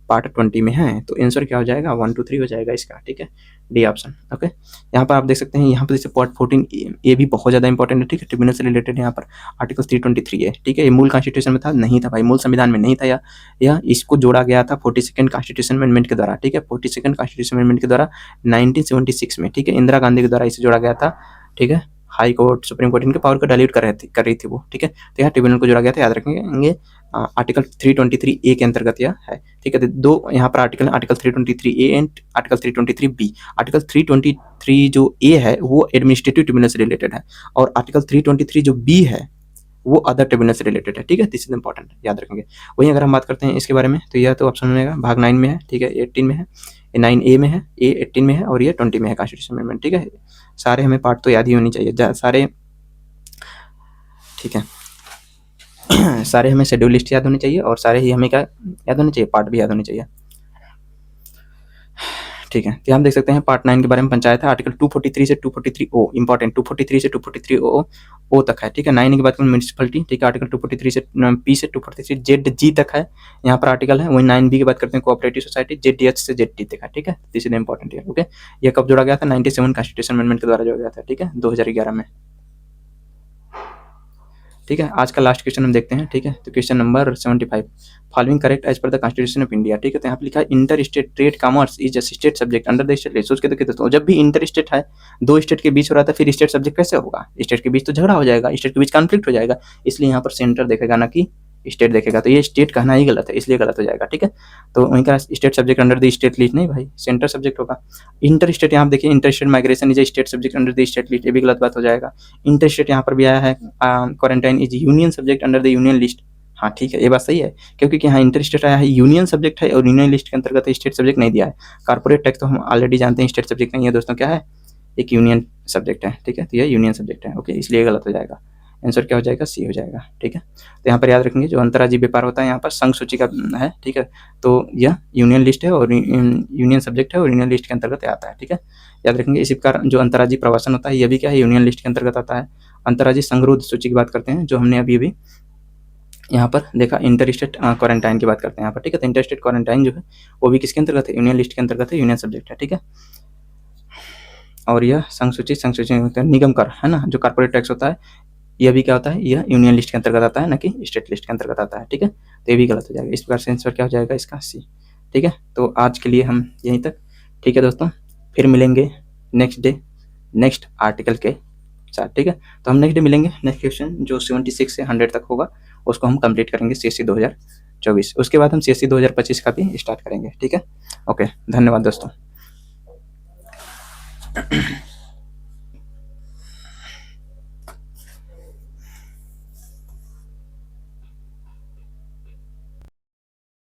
पार्ट 20 में है। तो आंसर क्या हो जाएगा, 1 2 3 हो जाएगा इसका, ठीक है, डी ऑप्शन। ओके, यहाँ पर आप देख सकते हैं, यहाँ पर जैसे पार्ट 14 ये भी बहुत ज़्यादा इंपॉर्टेंट है, ठीक है, ट्रिब्यूनल से रिलेटेड यहाँ पर आर्टिकल 323 है, ठीक है, ये मूल कॉन्स्टिट्यूशन में था नहीं था भाई, मूल संविधान में नहीं था, या इसको जोड़ा गया था 42nd कॉन्स्टिट्यूशन अमेंडमेंट के द्वारा, ठीक है, 42nd कॉन्स्टिट्यूशन अमेंडमेंट के द्वारा 1976 में, ठीक है, इंदिरा गांधी के द्वारा इसे जोड़ा गया था, ठीक है, हाई कोर्ट सुप्रीम कोर्ट इनके पावर को डाइल्यूट कर रही थी वो, ठीक है, तो यहाँ ट्रिब्यूनल को जोड़ा गया था, याद रखेंगे, आर्टिकल 323 ए के अंतर्गत यह है, ठीक है, तो दो यहाँ पर article 323 A and article 323 B. Article 323 जो ए है वो एडमिनिस्ट्रेटिव ट्रिब्यूनल से रिलेटेड है, और आर्टिकल 323 जो बी है वो अदर ट्रिब्यूनल से रिलेटेड है, ठीक है, दिस इज इंपॉर्टेंट, याद रखेंगे। वहीं अगर हम बात करते हैं इसके बारे में, तो यह तो ऑप्शन में आएगा, भाग 9 में है, ठीक है, 18 में है, 9A में है, ए 18 में है, और ये 20 में है कॉन्स्टिट्यूशन अमेंडमेंट, ठीक है, सारे हमें पार्ट तो याद ही होनी चाहिए सारे, ठीक है, सारे हमें शेड्यूल लिस्ट याद होनी चाहिए, और सारे ही हमें क्या याद होने चाहिए, पार्ट भी याद होने चाहिए, ठीक है। तो हम देख सकते हैं पार्ट 9 के बारे में पंचायत है, आर्टिकल 243 से 243 ओ, इंपॉर्टेंट, 243 से 243 ओ तक है, ठीक है। 9 के बाद में म्यूनिसिपलिटी, ठीक है, आर्टिकल 243 से पी से 243 जेड जी तक है, यहाँ पर आर्टिकल है। वही 9 बी की बात करते हैं, cooperative society, Z D H से जेड टी तक है, ठीक है, दिस इज इंपॉर्टेंट है, ओके। ये कब जोड़ा गया था, 97 कॉन्स्टिट्यूशन अमेंडमेंट के द्वारा जोड़ा गया था, ठीक है, 2011 में, ठीक है। आज का लास्ट क्वेश्चन हम देखते हैं, ठीक है, तो question number 75, following correct as per the constitution of India, ठीक है। तो यहाँ पे लिखा है inter state trade commerce is a state subject under the state. सोच के देखिए दोस्तों, जब भी इंटर स्टेट है, दो स्टेट के बीच हो रहा था, फिर स्टेट सब्जेक्ट कैसे होगा, स्टेट के बीच तो झगड़ा हो जाएगा, स्टेट के बीच कॉन्फ्लिक्ट हो जाएगा, इसलिए यहाँ पर सेंटर देखेगा ना कि स्टेट देखेगा, तो ये स्टेट कहना ही गलत है, इसलिए गलत हो जाएगा, ठीक है। तो वहीं का state subject under the state list, नहीं भाई, सेंटर सब्जेक्ट होगा। इंटर स्टेट, यहाँ देखिए inter state migration is state subject under the state list, ये भी गलत बात हो जाएगा। इंटर स्टेट यहाँ पर भी आया है, quarantine is union subject under the union list, हाँ ठीक है, ये बात सही है, क्योंकि यहाँ इंटर स्टेट आया है, यूनियन सब्जेक्ट है, और यूनियन लिस्ट के अंतर्गत स्टेट सब्जेक्ट नहीं दिया है। कॉर्पोरेट टैक्स तो हम ऑलरेडी जानते हैं स्टेट सब्जेक्ट नहीं है दोस्तों, क्या है, एक यूनियन सब्जेक्ट है, ठीक है, तो ये यूनियन सब्जेक्ट है, ओके, इसलिए गलत हो जाएगा, आंसर क्या हो जाएगा, सी हो जाएगा, ठीक है। तो यहाँ पर याद रखेंगे, जो अंतर्राज्यीय व्यापार होता है यहाँ पर संघ सूची का है, ठीक है, तो यह यूनियन लिस्ट है और यूनियन सब्जेक्ट है और यूनियन लिस्ट के अंतर्गत आता है, ठीक है, याद रखेंगे। इसी प्रकार जो अंतर्राज्यीय प्रवासन होता है, यह भी क्या है, यूनियन लिस्ट के अंतर्गत आता है। अंतर्राज्यीय संगरोध सूची की बात करते हैं, जो हमने अभी यहाँ पर देखा, इंटर स्टेट क्वारंटाइन की बात करते हैं यहाँ पर, ठीक है, तो इंटर स्टेट क्वारंटाइन जो है वो भी किसके अंतर्गत है, यूनियन लिस्ट के अंतर्गत है, यूनियन सब्जेक्ट है, ठीक है। और यह संघ सूची निगम कर है ना, जो कॉर्पोरेट टैक्स होता है, यह भी क्या होता है, यह यूनियन लिस्ट के अंतर्गत आता है, ना कि स्टेट लिस्ट के अंतर्गत आता है, ठीक है, तो ये भी गलत हो जाएगा। इस प्रकार से आंसर क्या हो जाएगा इसका, सी, ठीक है। तो आज के लिए हम यहीं तक, ठीक है दोस्तों, फिर मिलेंगे नेक्स्ट डे नेक्स्ट आर्टिकल के साथ, ठीक है। तो हम नेक्स्ट डे मिलेंगे, नेक्स्ट क्वेश्चन जो 76 से 100 तक होगा उसको हम कंप्लीट करेंगे CSC 2024, उसके बाद हम CSC 2025 का भी स्टार्ट करेंगे, ठीक है, ओके, धन्यवाद दोस्तों।